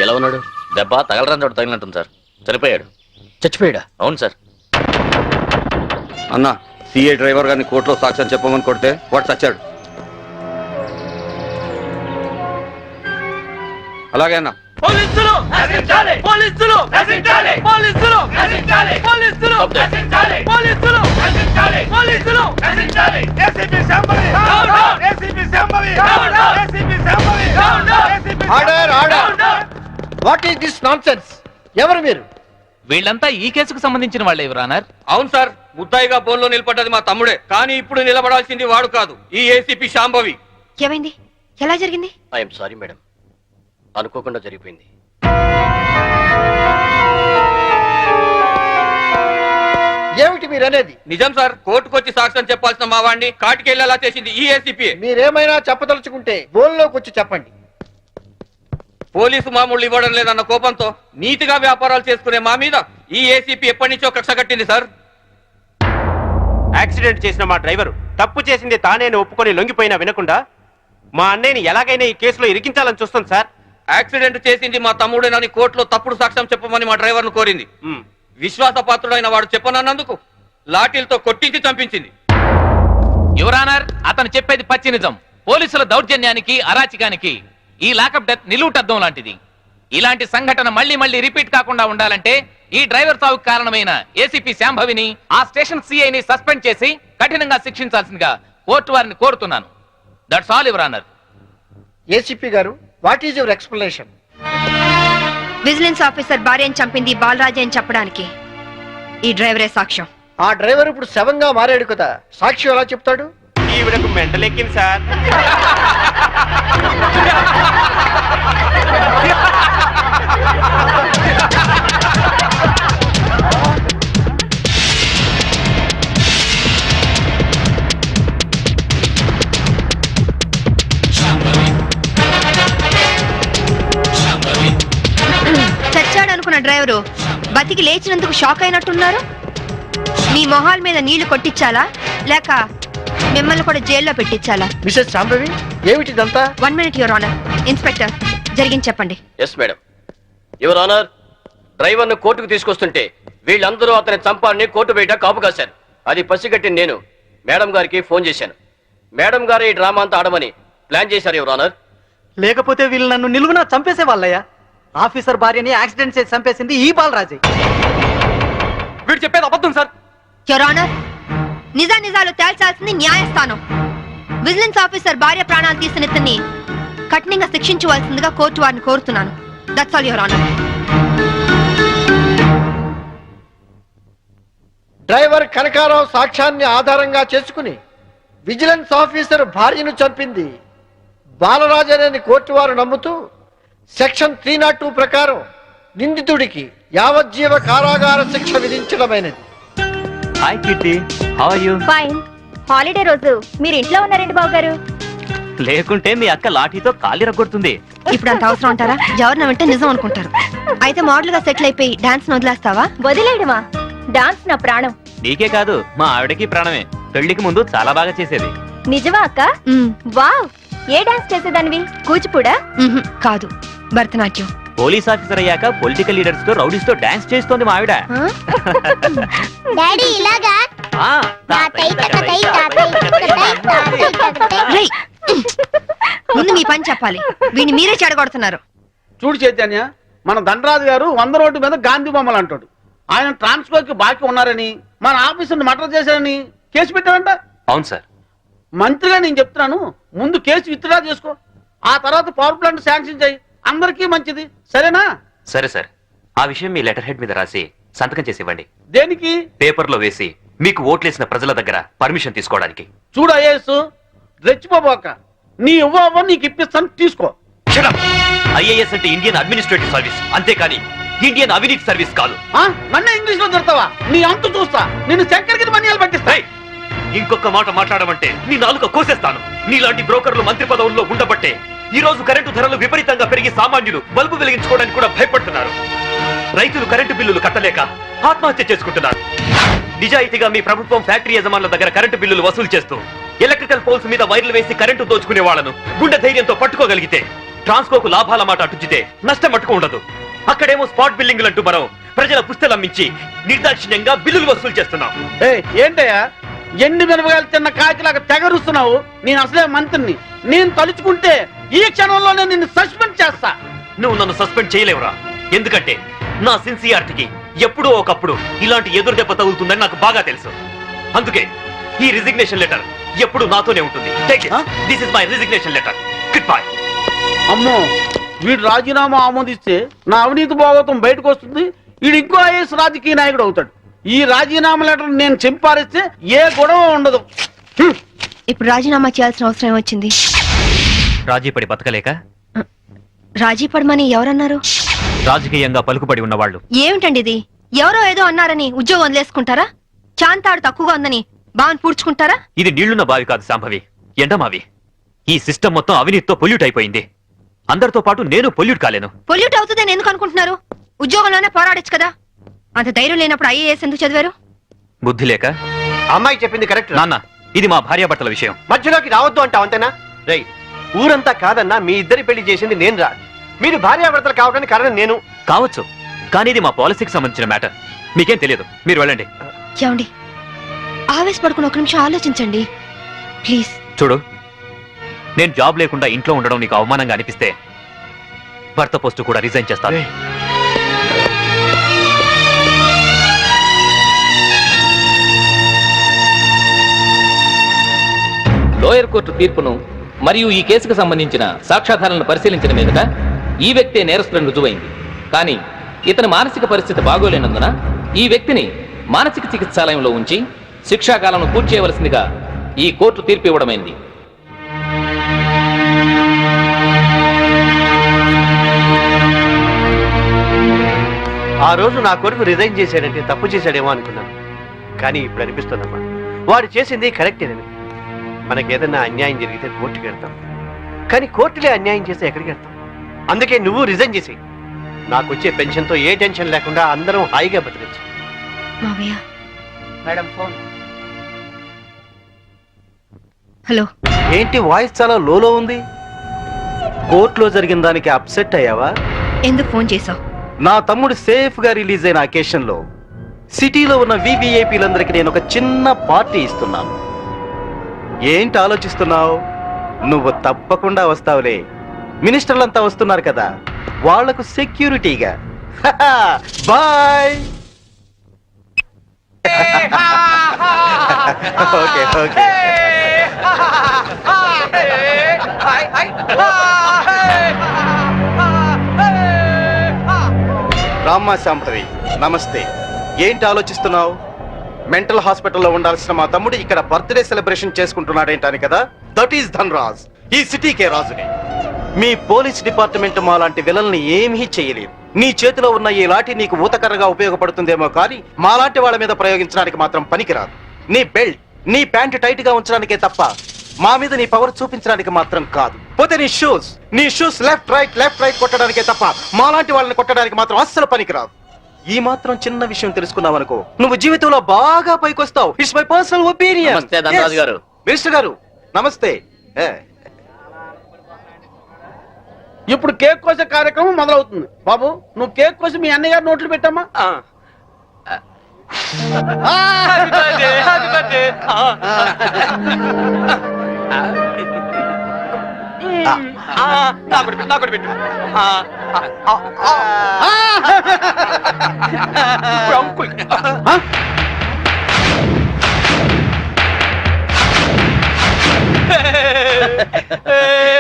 ఎలా ఉన్నాడు? దెబ్బ తగలరాని చోట తగిలినట్టుంది సార్. చనిపోయాడు. చచ్చిపోయాడా? అవును సార్. అన్న, సిఏ డ్రైవర్ గారిని కోర్టులో సాక్ష్యం చెప్పమని కొడితే వాడు చచ్చాడు. అలాగే అన్న. పోలీసులు నశించాలి, పోలీసులు నశించాలి, పోలీసులు నశించాలి, పోలీసులు నశించాలి, పోలీసులు నశించాలి, పోలీసులు నశించాలి. ACP Shambhavi down down, ACP Shambhavi down down, ACP Shambhavi down down, ACP order order. What is this nonsense? ఎవరు మీరు? వీళ్ళంతా ఈ కేసుకు సంబంధించిన వాళ్ళే యువర్ ఆనర్. అవును సార్, ముద్దాయిగా బోన్లో నిలబడ్డది మా తమ్ముడే. కానీ ఇప్పుడు నిలబడాల్సింది వాడు కాదు, ఈ ఏసీపీ శాంభవి. ఏమైంది? ఎలా జరిగింది? ఐఎమ్ సారీ మేడం, అనుకోకుండా జరిగిపోయింది. ఏమిటి మీరు అనేది? నిజం సార్, కోర్టుకొచ్చి సాక్ష్యం చెప్పాల్సిన మా వాడిని కాటికెళ్ళేలా చేసింది ఈ ఏసీపీ. మీరేమైనా చెప్పదలుచుకుంటే బోన్లోకి వచ్చి చెప్పండి. పోలీసు మామూలు ఇవ్వడం లేదన్న కోపంతో నీతిగా వ్యాపారాలు చేసుకునే మా మీద ఈ ఏసీపీ ఎప్పటి నుంచో కక్ష కట్టింది సార్. యాక్సిడెంట్ చేసిన మా డ్రైవరు తప్పు చేసింది తానేని ఒప్పుకొని లొంగిపోయినా వినకుండా మా అన్నయ్యని ఎలాగైనా ఈ కేసులో ఇరికించాలని చూస్తుంది సార్. యాక్సిడెంట్ చేసింది మా తమ్ముడేనని కోర్టులో తప్పుడు సాక్ష్యం చెప్పమని మా డ్రైవర్ను కోరింది. విశ్వాసపాత్రుడైన వాడు చెప్పనన్నందుకు లాఠీలతో కొట్టించి చంపించింది. యువర్ ఆనర్, అతను చెప్పేది పచ్చి నిజం. పోలీసుల దౌర్జన్యానికి, అరాచకానికి ఈ లాకప్ డెత్ నిలువుటద్దం లాంటిది. ఇలాంటి సంఘటన మళ్ళీ మళ్ళీ రిపీట్ కాకుండా ఉండాలంటే ఈ డ్రైవర్ సావుకు కారణమైన ఏసీపీ శాంభవిని, ఆ స్టేషన్ సిఐని సస్పెండ్ చేసి కఠినంగా శిక్షించాల్సిందిగా కోర్టు వారిని కోరుతున్నాను. That's all your honour. ACP గారు, what is your explanation? Vigilance officer భార్యను చంపింది బాలరాజే అని చెప్పడానికి ఈ డ్రైవరే సాక్ష్యం. ఆ డ్రైవర్ ఇప్పుడు శవంగా మారాడు కదా, సాక్షి ఎలా చెప్తాడు? ఈవిడకు మెంటలెక్కింది సార్. చచ్చాడనుకున్న డ్రైవరు బతికి లేచినందుకు షాక్ అయినట్టున్నారు. మీ మొహాల మీద నీళ్లు కొట్టించాలా లేక మిమ్మల్ని కూడా జైల్లో పెట్టించాలా? మిసెస్ శాంభవి, ఏమిటిదంతా? 1 minute యువర్ ఆనర్. ఇన్స్పెక్టర్, జరిగింది చెప్పండి. Yes madam. యువర్ ఆనర్, డ్రైవర్ను కోర్టుకు తీసుకొస్తుంటే వీళ్ళందరూ అతని చంపాలని కోర్టు బయట కాపు కాశారు. అది పసిగట్టి నేను మేడం గారికి ఫోన్ చేశాను. మేడం గారు ఈ డ్రామా అంతా ఆడమని ప్లాన్ చేశారు యువర్ ఆనర్. లేకపోతే వీళ్ళు నన్ను నిలువునా చంపేసే వాళ్ళయ్యా. ఆఫీసర్ భార్యని యాక్సిడెంట్ చేసి చంపేసింది ఈ బాలరాజే. వీడు చెప్పేది అబద్ధం సార్. యువర్ ఆనర్, నిజాలు తేల్చాల్సింది న్యాయస్థానం. విజిలెన్స్ ఆఫీసర్ భార్య ప్రాణాలు తీసిన ఇతన్ని కఠినంగా శిక్షించవలసిందిగా కోర్టు వారిని కోరుతున్నాను. That's all your honour. Driver Kanakarao సాక్ష్యాన్ని ఆధారంగా చేసుకుని విజిలెన్స్ ఆఫీసర్ భార్యను చంపింది బాలరాజనేని కోర్టు వారు నమ్ముతూ సెక్షన్ 302 ప్రకారం నిందితుడికి యావజ్జీవ కారాగార శిక్ష విధించడమైనది. Hi Kitty, how are you? Fine. Holiday రోజు మీరు ఇంట్లో ఉన్నారండి బాబు గారు? లేకుంటే మీ అక్క లాఠీతో కాలి రగ్గొడుతుంది. ఇప్పుడు అంత అవసరం అంటారా? ఎవరిన వింటే నిజం అనుకుంటారు. అయితే మోడల్ గా సెటిల్ అయిపోయి డాన్స్ వదిలేస్తావా? వదిలేయడమా? డాన్స్ నా ప్రాణం. నీకే కాదు మా ఆవిడకి ప్రాణమే. పెళ్లికి ముందు చాలా బాగా చేసేది. నిజమా అక్క? వావ్, ఏ డాన్స్ చేసేదానివి? కూచిపూడా? కాదు, భరతనాట్యం. పోలీస్ ఆఫీసర్ అయ్యాక పొలిటికల్ లీడర్స్ తో రౌడీస్ తో డాన్స్ చేస్తోంది మా ఆవిడ. డాడీ ఇలాగా ఆ, తాతయ్య తాతయ్య తాతయ్య తాతయ్య. రేయ్, ముందు మీ పని చెప్పాలి. వీడిని మీరే చెడగొడుతున్నారు. చూడు చైతన్య, మన దండరాజు గారు 100 రోడ్డు మీద గాంధీ బొమ్మలు అంటాడు. ఆయన ట్రాన్స్ఫర్కి బాకీ ఉన్నారని, మన ఆఫీసుని మర్డర్ చేశారని కేసు పెట్టారంట. అవును సార్. మంత్రిగా నేను చెప్తున్నాను, ముందు కేసు విత్డ్రా చేసుకో, ఆ తర్వాత పవర్ ప్లాంట్ శాంక్షన్ చేయి. అందరికీ మంచిది, సరేనా? సరే సార్, ఆ విషయం మీ లెటర్ హెడ్ మీద రాసి సంతకం చేసి ఇవ్వండి. దేనికి? పేపర్ లో వేసి మీకు ఓట్లేసిన ప్రజల దగ్గర పర్మిషన్ తీసుకోవడానికి. చూడు ఐఏఎస్, రెచ్చిపోబోక. నీ ఇవ్వ నీకు ఇప్పిస్తాను, తీసుకో. ఐఏఎస్ అంటే ఇండియన్ అడ్మినిస్ట్రేటివ్ సర్వీస్, అంతేకాని ఇండియన్ అవినీతి సర్వీస్ కాదు. నన్నే ఇంగ్లీష్ లో తిడతావా? నీ అంతు చూస్తా. నేను చక్కెరకి మనియాలు పట్టిస్తాయి. ఇంకొక మాట మాట్లాడమంటే నీ నాలుక కోసేస్తాను. నీలాంటి బ్రోకర్లు మంత్రి పదవుల్లో ఉండబట్టే ఈ రోజు కరెంటు ధరలు విపరీతంగా పెరిగి సామాన్యులు బల్బు వెలిగించుకోవడానికి కూడా భయపడుతున్నారు. రైతులు కరెంటు బిల్లులు కట్టలేక ఆత్మహత్య చేసుకుంటున్నారు. నిజాయితీగా మీ ప్రభుత్వం ఫ్యాక్టరీ యజమానుల దగ్గర కరెంటు బిల్లులు వసూలు చేస్తూ ఎలక్ట్రికల్ పోల్స్ మీద వైర్లు వేసి కరెంటు దోచుకునే వాళ్లను గుండె ధైర్యంతో పట్టుకోగలిగితే ట్రాన్స్కోకు లాభాల మాట అటుచితే నష్టం మట్టుకు ఉండదు. అక్కడేమో స్పాట్ బిల్లింగ్లు అంటూ మనం ప్రజల పుస్తలమ్మించి నిర్దాక్షిణ్యంగా బిల్లులు వసూలు చేస్తున్నాం. ఏంటయ్యా ఎండి మిరపకాయలు తిన్న కాకిలాగా తెగరుస్తున్నావు? నేను అసలే మంత్రిని. నేను తలుచుకుంటే ఈ క్షణంలోనే నిన్ను సస్పెండ్ చేస్తా. నువ్వు నన్ను సస్పెండ్ చేయలేవురా. ఎందుకంటే నా సిన్సియారిటీకి ఎప్పుడో ఒకప్పుడు ఇలాంటి ఎదురు దెబ్బ తగులుతుందని నాకు బాగా తెలుసు. అందుకే ఈ రిజిగ్నేషన్ లెటర్ ఎప్పుడు నాతోనే ఉంటుంది. This is my resignation letter. Good bye. అమ్మో, వీడు రాజీనామా ఆమోదిస్తే నా అవినీతి భాగవతం బయటకు వస్తుంది. వీడు ఇంకో ఐఏఎస్ రాజకీయ నాయకుడు అవుతాడు. ఈ రాజీనామా లెటర్ నేను చింపారిస్తే ఏ గొడవ ఉండదు. ఇప్పుడు రాజీనామా చేయాల్సిన అవసరం వచ్చింది. రాజీ పడి బతకలేక? రాజీ పడమని ఎవరన్నారు? రాజకీయంగా పలుకుబడి ఉన్నవాళ్ళు. ఏమిటండి ఇది? ఎవరో ఏదో అన్నారని ఉద్యోగం వదిలేసుకుంటారా? చాంతాడు తక్కువగా ఉందని బావని పూడ్చుకుంటారా? ఇది నీళ్లున్న బావి కాదు శాంభవి, ఎండమావి. ఈ సిస్టమ్ మొత్తం అవినీతితో పొల్యూట్ అయిపోయింది. అందరితో పాటు నేను పొల్యూట్ కాలేను. పొల్యూట్ అవుతుందని ఎందుకు అనుకుంటున్నారు? ఉద్యోగంలోనే పోరాడొచ్చు కదా. అంత ధైర్యం లేనప్పుడు ఐఏఎస్ ఎందుకు చదివారు? బుద్ధి లేక. అమ్మాయి చెప్పింది కరెక్ట్ నాన్న, ఇది మా భార్యాభర్తల విషయం. మధ్యలోకి రావద్దు అంటావు, అంతేనా? రై, ఊరంతా కాదన్నా మీ ఇద్దరి పెళ్లి చేసింది నేను రా. మీరు భార్యాభర్తలు కావడానికి కారణం నేను కావచ్చు, కానీ ఇది మా పాలసీకి సంబంధించిన మ్యాటర్. మీకేం తెలియదు, మీరు వెళ్ళండి. ఏమండి, ఆవేశపడుకుని ఒక నిమిషం ఆలోచించండి ప్లీజ్. చూడు, నేను జాబ్ లేకుండా ఇంట్లో ఉండడం నీకు అవమానంగా అనిపిస్తే భర్త పోస్టు కూడా రిజైన్ చేస్తాను. లోయర్ కోర్టు తీర్పును మరియు ఈ కేసుకు సంబంధించిన సాక్ష్యాధారాలను పరిశీలించిన మీదట ఈ వ్యక్తే నేరస్తులను రుజువైంది. కానీ ఇతని మానసిక పరిస్థితి బాగోలేనందున ఈ వ్యక్తిని మానసిక చికిత్సాలయంలో ఉంచి శిక్షాకాలను పూర్తి చేయవలసిందిగా ఈ కోర్టు తీర్పు ఇవ్వడమైంది. ఆ రోజు నా కొడుకు రిజైన్ చేశాడంటే తప్పు చేశాడేమో అనుకున్నాను. కానీ ఇప్పుడు అనిపిస్తుందమ్మా, వాడు చేసింది కరెక్టేనని. మనకేదన్నా అన్యాయం జరిగితే కోర్టుకి వెళ్తాం, కానీ కోర్టులే అన్యాయం చేస్తే ఎక్కడికి వెళ్తాం? అందుకే నువ్వు రిజైన్ చేసి నాకు వచ్చే పెన్షన్తో ఏ టెన్షన్ లేకుండా అందరం హాయిగా బతకచ్చు. Madam phone. హలో. ఏంటి వాయిస్ చాలా లోలో ఉంది? కోర్టులో జరిగిన దానికి అప్సెట్ అయ్యావా? ఎందుకు ఫోన్ చేసావు? నా తమ్ముడు సేఫ్ గా రిలీజ్ అయిన అకేషన్ లో సిటీలో ఉన్న వివిఐపీలందరికీ నేను ఒక చిన్న పార్టీ ఇస్తున్నాను. ఏంటి ఆలోచిస్తున్నావు? నువ్వు తప్పకుండా వస్తావులే. మినిస్టర్లంతా వస్తున్నారు కదా, వాళ్లకు సెక్యూరిటీగా. బాయ్. Okay okay. రామ్మా శాంభవి, నమస్తే. ఏంటి ఆలోచిస్తున్నావు? మెంటల్ హాస్పిటల్లో ఉండాల్సిన మా తమ్ముడు ఇక్కడ బర్త్డే సెలబ్రేషన్ చేసుకుంటున్నాడేంటాని కదా. దట్ ఈస్ ధన్రాజ్, ఈ సిటీకే రాజుని. మీ పోలీస్ డిపార్ట్మెంట్ మా లాంటి విలన్ని ఏమీ చేయలేదు. నీ చేతిలో ఉన్న ఈ లాఠీ నీకు ఊతకర్రగా ఉపయోగపడుతుందేమో కానీ మాలాంటి వాళ్ళ మీద ప్రయోగించడానికి మాత్రం పనికిరాదు. నీ బెల్ట్, నీ ప్యాంటు టైట్ గా ఉంచడానికే తప్ప మా మీద నీ పవర్ చూపించడానికి మాత్రం కాదు. పోతే నీ షూస్ నీ షూస్ లెఫ్ట్ రైట్ కొట్టడానికే తప్ప మాలాంటి వాళ్ళని కొట్టడానికి మాత్రం అస్సలు పనికిరాదు. ఈ మాత్రం చిన్న విషయం తెలుసుకున్నావనుకో నువ్వు జీవితంలో బాగా పైకొస్తావు. It's my personal opinion. నమస్తే ధనరాజు గారు. మినిస్టర్ గారు నమస్తే. ఇప్పుడు కేక్ కోసే కార్యక్రమం మొదలవుతుంది. బాబు నువ్వు కేక్ కోసి మీ అన్నయ్య గారు నోట్లు పెట్టమ్మా.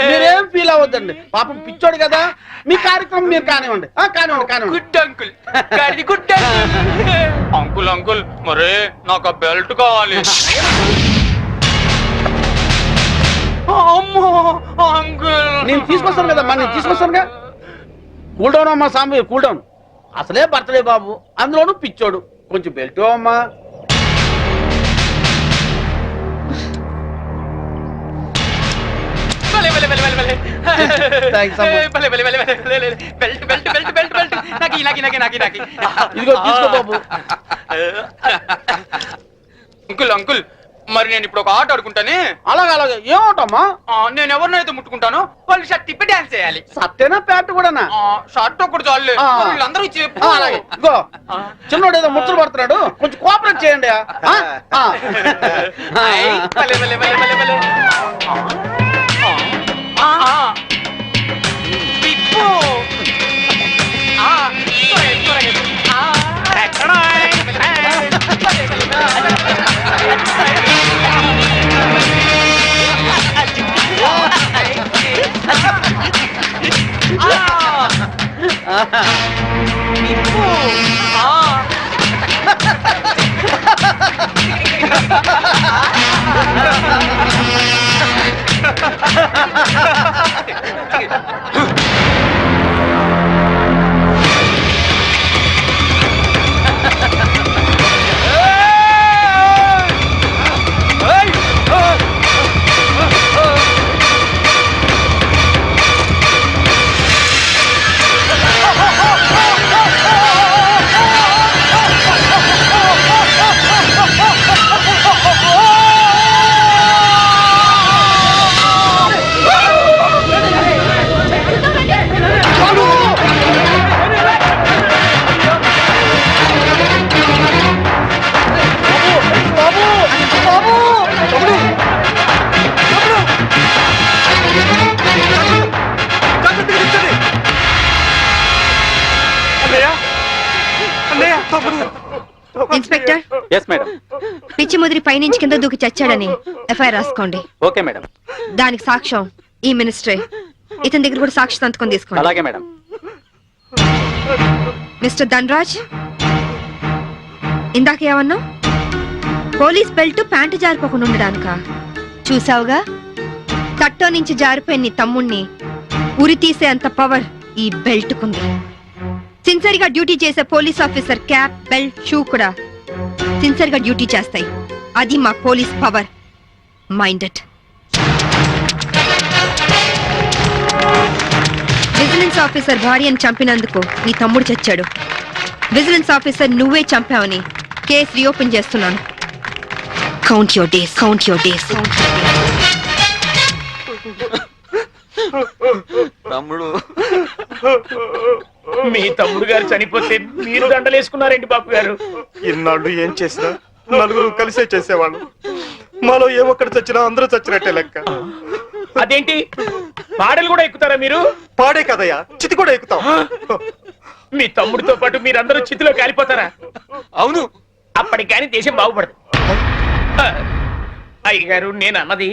మీరేం ఫీల్ అవ్వద్దండి, పాపం పిచ్చోడు కదా. మీ కార్యక్రమం మీరు కానివ్వండి. కానివ్వండి. Good uncle good uncle uncle మరే నాకు ఆ బెల్ట్ కావాలి. అమ్మో అంకుల్ నేను తీసుకొస్తాను కదమ్మా, నేను తీసుకొస్తానుగా. కూల్ డౌన్ అమ్మా సాంబి, కూల్ డౌన్. అసలే బర్త్డే బాబు, అందులోనూ పిచ్చోడు. కొంచెం బెల్ట్ అమ్మా. ఇదిగో తీసుకో బాబు. అంకుల్ అంకుల్ మరి నేను ఇప్పుడు ఒక ఆట ఆడుకుంటానే. అలాగే ఏమవుతామా? నేను ఎవరినైతే ముట్టుకుంటాను వాళ్ళు షర్ట్ తిప్పి డాన్స్ చేయాలి. సత్తేనా ప్యాంట్ కూడానా? షర్ట్ ఒకటి చాలు, వీళ్ళందరూ చెప్పు. అలాగే ఇగో చిన్నోడు ఏదో ముచ్చలు పడుతున్నాడు, కొంచెం కోఆపరేట్ చేయండి. ఇన్స్పెక్టర్. Yes madam. పిచ్చి ముదిరి పైనుంచి కింద దూకి చచ్చాడని ఎఫ్ఐఆర్ రాసుకోండి. Okay madam. దానికి సాక్ష్యం ఈ మినిస్టరే. ఇతని దగ్గర కూడా సాక్షి సంతకం తీసుకోండి. అలాగే మేడం. మిస్టర్ ధనరాజ్, ఇందాక ఏమన్నా? పోలీస్ బెల్ట్ ప్యాంటు జారిపోకుండా ఉండడానికా? చూసావుగా, తట్టో నుంచి జారిపోయిన నీ తమ్ముణ్ణి ఉరి తీసే అంత పవర్ ఈ బెల్ట్ కుంది. సిన్సియర్ గా డ్యూటీ చేసే police officer cap, belt, shoe కూడా సిన్సియర్ గా డ్యూటీ చేస్తాయి. అది మా police power. Minded. Vigilance officer భార్యను చంపినందుకు నీ తమ్ముడు చచ్చాడు. విజిలెన్స్ ఆఫీసర్ నువ్వే చంపావని కేసు రీఓపెన్ చేస్తున్నాను. Count your days, count your days. తమ్ముడు, మీ తమ్ముడు గారు చనిపోతే మీరు దండలేసుకున్నారేంటి బాబు గారు? ఇన్నాళ్ళు ఏం చేసినా నలుగురు కలిసే చేసేవాళ్ళు. మాలో ఏ ఒక్కటి చచ్చినా అందరూ చచ్చినట్టే లెక్క. అదేంటి, పాడలు కూడా ఎక్కుతారా మీరు? పాడే కదయ్యా, చితి కూడా ఎక్కుతాం. మీ తమ్ముడితో పాటు మీరందరూ చితిలో కాలిపోతారా? అవును, అప్పటికి కానీ దేశం బాగుపడదు. అయ్యగారు, నేను అన్నది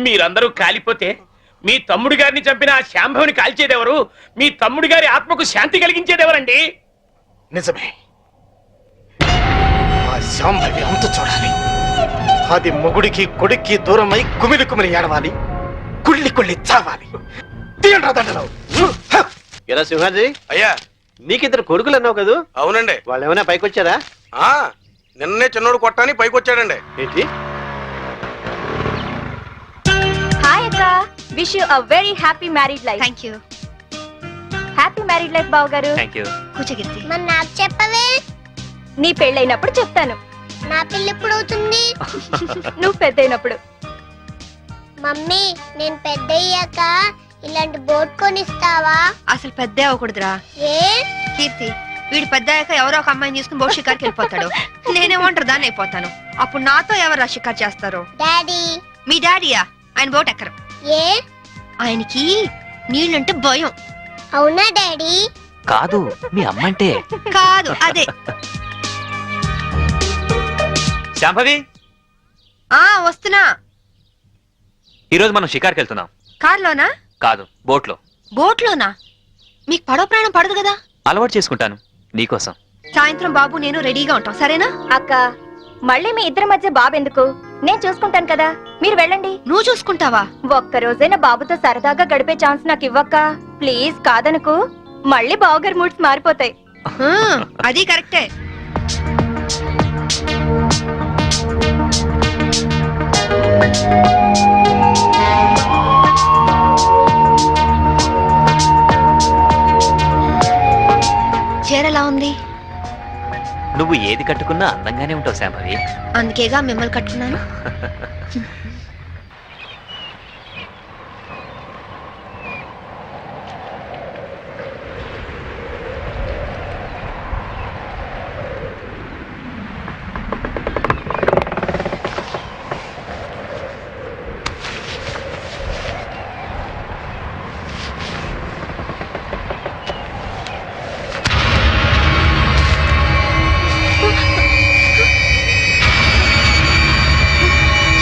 మీరందరూ కాలిపోతే మీ తమ్ముడి గారిని చంపిన ఆ శాంభవిని కాల్చేదెవరు? మీ తమ్ముడి గారి ఆత్మకు శాంతి కలిగించేదెవరండి? నిజమే, ఆ శాంభవి అంత చూడాలి. అది మొగుడికి కొడుక్కి దూరమై కుమిలి కుమిలి ఏడవాలి, కుళ్ళి కుళ్ళి చావాలి. తీయండ్రా దండలు. ఎలా సింహాజీ అయ్యా, నీకిద్దరు కొడుకులు అన్నావు కదా? అవునండి. వాళ్ళు ఏమైనా పైకి వచ్చారా? నిన్నే చిన్నోడు కొట్టాని పైకి వచ్చాడండి. ఏంటి? హాయ్ అక్క, wish you a very happy married life. Thank you. Happy married life బావ గారు. Thank you. కూర్చోగిరితి. మరి నాకు చెప్పవే, నీ పెళ్ళైనప్పుడు చెప్తాను. నా పిల్ల ఎప్పుడు అవుతుంది? నువ్వు పెద్దయినప్పుడు. మమ్మీ, నేను పెద్ద అయ్యాక ఇలాంటి బోట్ కొనిస్తావా? అసలు పెద్ద అవ్వకూడదురా. ఏ? కీర్తి, వీడు పెద్ద అయ్యాక ఎవరో ఒక అమ్మాయిని తీసుకుని బోట్ షికార్కి వెళ్ళిపోతాడు. నేనేమంటారు దాన్ని అయిపోతాను. అప్పుడు నాతో ఎవరు షికార్ చేస్తారు? డాడీ. మీ డాడీయా? ఆయన బోట్ ఎక్కరు. ఏ? ఆయనకి నీళ్ళంటే భయం. అవునా డాడీ? కాదు, మీ అమ్మంటే. కాదు, అదే. శాంభవి, వస్తున్నా. ఈరోజు మనం షికార్కి వెళ్తున్నాం. కార్లోనా? కాదు, బోట్లో. బోట్లోనా? మీకు పడవ ప్రాణం పడదు కదా. అలవాటు చేసుకుంటాను నీకోసం. సాయంత్రం బాబు నేను రెడీగా ఉంటాం, సరేనా? అక్క, మళ్ళీ మీ ఇద్దరి మధ్య బాబు ఎందుకు? నేను చూసుకుంటాను కదా, మీరు వెళ్ళండి. నువ్వు చూసుకుంటావా? ఒక్క రోజైనా బాబుతో సరదాగా గడిపే ఛాన్స్ నాకు ఇవ్వక్క ప్లీజ్. కాదనుకు, మళ్ళీ బావగారి మూడ్స్ మారిపోతాయి. అది కరెక్టే. చీర ఎలా ఉంది? నువ్వు ఏది కట్టుకున్నా అందంగానే ఉంటావు శాంభవి. అందుకేగా మిమ్మల్ని కట్టుకున్నాను.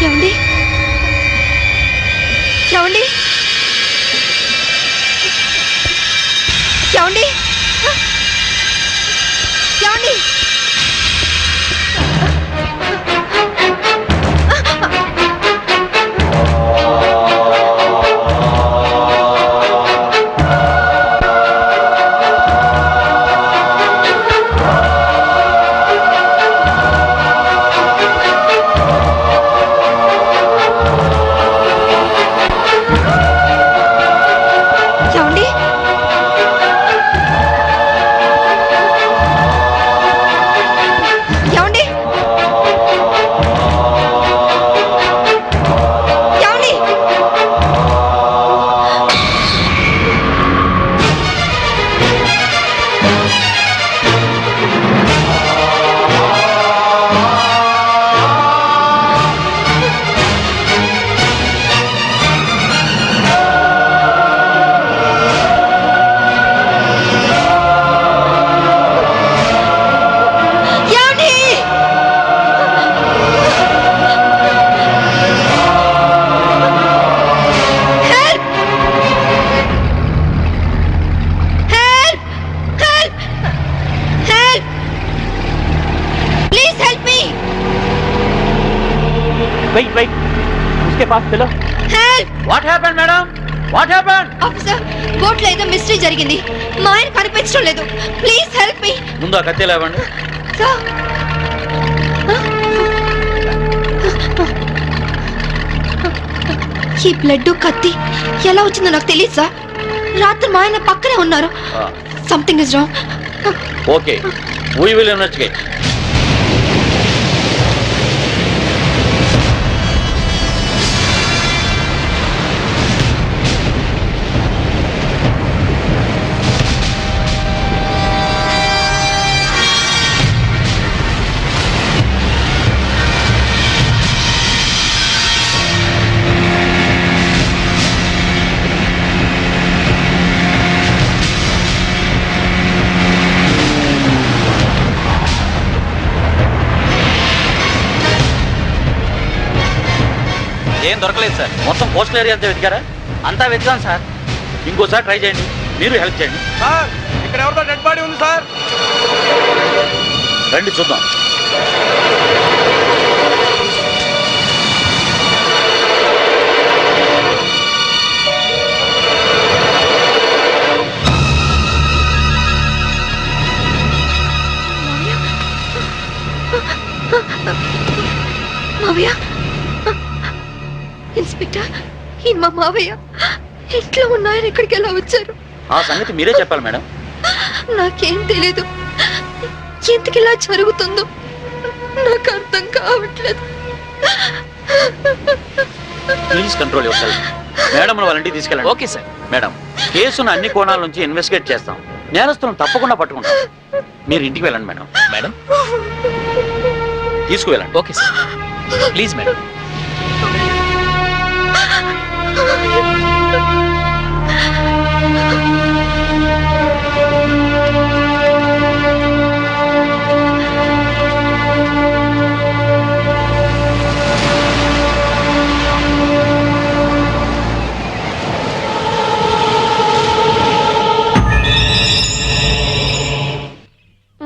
ఏమండి? ఏమండి? ఏమండి? ఏమండి? Wait, wait. उसके पास चलो. Help! What happened, madam? What happened? Officer, boat లో ఏదో మిస్టరీ జరిగింది. మా ఆయన కనిపించడం లేదు. Please help me. ముందు ఆ కత్తి లేవండి. సార్, ఈ బ్లడ్ కత్తి ఎలా వచ్చిందో నాకు తెలియదు సార్. రాత్రి మా ఆయన పక్కనే ఉన్నారు. Something is wrong. Okay, we will investigate. ఏం దొరకలేదు సార్. మొత్తం కోస్టల్ ఏరియా అంతా వెతికారా? అంతా వెతికాం సార్. ఇంకోసారి ట్రై చేయండి, మీరు హెల్ప్ చేయండి. సార్, ఇక్కడ ఎవరితో డెడ్ బాడీ ఉంది సార్. రండి చూద్దాం. మావయ్య, ఇన్స్పెక్టర్, ఈయన మా మావయ్య. ఇంట్లో ఉన్న ఆయన ఇక్కడికి ఎలా వచ్చారు? ఆ సంగతి మీరే చెప్పాలి మేడం. నాకేం తెలీదు. ఎందుకు ఇలా జరుగుతుందో నాకు అర్థం కావట్లేదు. Please control your self. Madam వాళ్ళ ఇంటికి తీసుకెళ్ళండి. Okay sir. మేడం, కేసును అన్ని కోణాల నుంచి ఇన్వెస్టిగేట్ చేస్తాం. నేరస్తులను తప్పకుండా పట్టుకుంటాం. మీరు ఇంటికి వెళ్ళండి మేడం. మేడం తీసుకువెళ్ళండి. Okay sir. Please madam.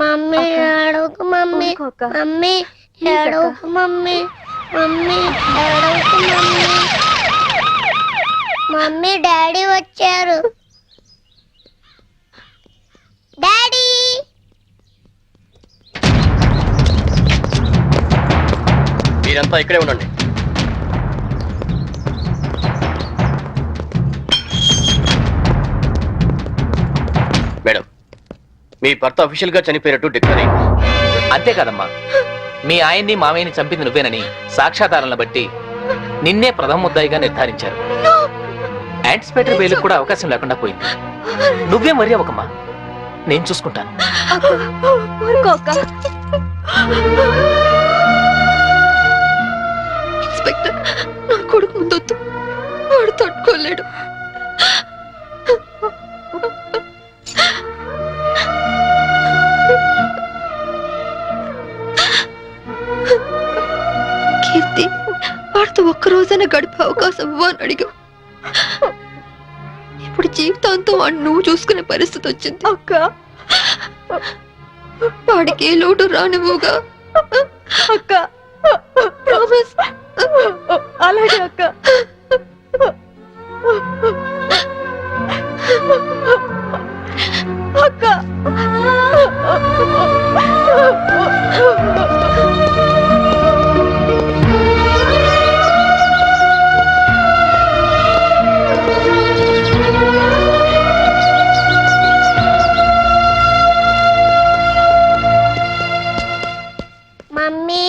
Mummy ఏడవకు మమ్మీ. మమ్మీ ఏడవకు మమ్మీ. మమ్మీ ఏడవకు మమ్మీ. మమ్మీ డాడీ వచ్చారు. డాడీ మీరంతా ఇక్కడే ఉండండి. మేడం, మీ భర్త అఫీషియల్ గా చనిపోయినట్టు డిక్లేర్ అయింది. అంతేకాదమ్మా, మీ ఆయన్ని మామయ్యని చంపింది నువ్వేనని సాక్ష్యాధారాలను బట్టి నిన్నే ప్రథమ ముద్దాయిగా నిర్ధారించారు. యాంటిసిపేటరీ బెయిల్ కూడా అవకాశం లేకుండా పోయింది. నువ్వేం వరి అవ్వకమ్మా, నేను చూసుకుంటాను. ఇన్స్పెక్టర్, నా కొడుకు ముందొద్దు. వాడు తట్టుకోలేడు. కీర్తి, వాడితో ఒక్కరోజైనా గడిపే అవకాశం ఇవ్వని అడిగా. ఇప్పుడు జీవితాంతం వాడిని నువ్వు చూసుకునే పరిస్థితి వచ్చింది. అక్క, వాడికి ఏ లోటు రానివ్వుగా. అక్క, ప్రామిస్. అలాగే అక్క. అక్క, మమ్మీ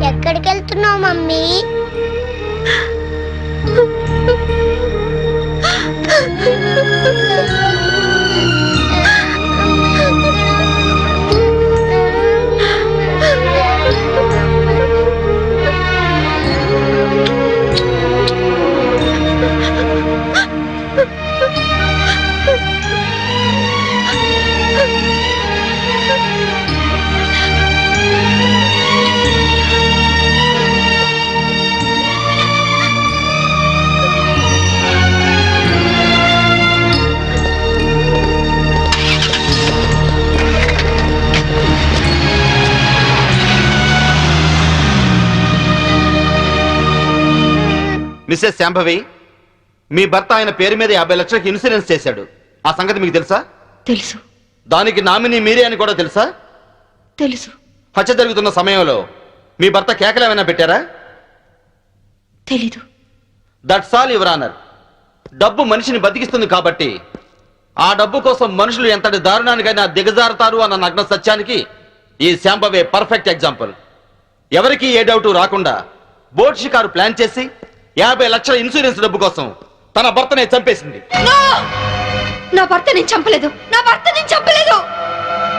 ఎక్కడికి వెళ్తున్నావు మమ్మీ? మిస్సెస్ శాంభవి, మీ భర్త ఆయన పేరు మీద 50 లక్షలకు ఇన్సూరెన్స్ చేశాడు. ఆ సంగతి మీకు తెలుసా? తెలుసు. దానికి నామినీ మీరే అని కూడా తెలుసా? తెలుసు. హత్య జరుగుతున్న సమయంలో మీ భర్త కేకలు ఏమైనా పెట్టారా? తెలీదు. That's all your honour. డబ్బు మనిషిని బతికిస్తుంది కాబట్టి ఆ డబ్బు కోసం మనుషులు ఎంతటి దారుణానికైనా దిగజారుతారు అన్న నగ్న సత్యానికి ఈ శాంభవి పర్ఫెక్ట్ ఎగ్జాంపుల్. ఎవరికి ఏ డౌట్ రాకుండా బోట్ షికారు ప్లాన్ చేసి 50 లక్షల ఇన్సూరెన్స్ డబ్బు కోసం తన భర్తనే చంపేసింది. నా భర్త నేను చంపలేదు. నా భర్త నేను చంపలేదు.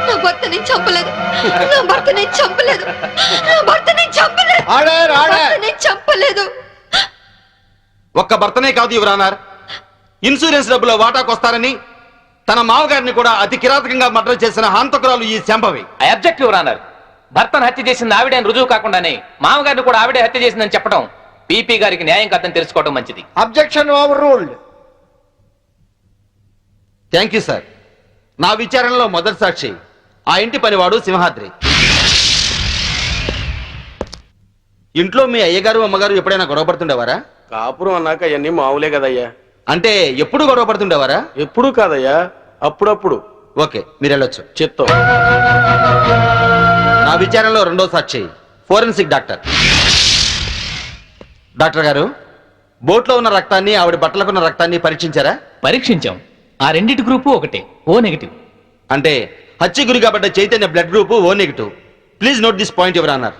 నా భర్త నేను చంపలేదు. నా భర్త నేను చంపలేదు. నా భర్త నేను చంపలేదు. నేను చంపలేదు. ఒక్క భర్తనే కాదు యువర్ ఆనర్, ఇన్సూరెన్స్ డబ్బులో వాటాకొస్తారని తన మామగారిని కూడా అతి కిరాతకంగా మర్డర్ చేసిన హంతకురాలు ఈ Shambhavi. I object your honour. భర్తను హత్య చేసింది ఆవిడే అని రుజువు కాకుండానే మామగారిని కూడా ఆవిడే హత్య చేసిందని చెప్పడం పీపీ గారికి న్యాయం కాదని తెలుసుకోవడం మంచిది. Objection over ruled. Thank you sir. నా విచారణలో మొదటి సాక్షి ఆ ఇంటి పనివాడు సింహాద్రి. ఇంట్లో మీ అయ్యగారు అమ్మగారు ఎప్పుడైనా గొడవ పడుతుండేవారా? కాపురం అన్నాక అవన్నీ మామూలే కదయ్యా. అంటే ఎప్పుడు గొడవ పడుతుండేవారా? ఎప్పుడు కాదయ్యా, అప్పుడప్పుడు. ఓకే, మీరు వెళ్ళొచ్చు. చిత్తం. నా విచారణలో రెండో సాక్షి ఫోరెన్సిక్ డాక్టర్. డాక్టర్ గారు, బోట్లో ఉన్న రక్తాన్ని ఆవిడ బట్టలకున్న రక్తాన్ని పరీక్షించారా? పరీక్షించాం. ఆ రెండిటి గ్రూపు ఒకటే, ఓ నెగిటివ్. అంటే హత్య గురి కాబడ్డ Chaitanya blood group O negative. Please note this point your honour.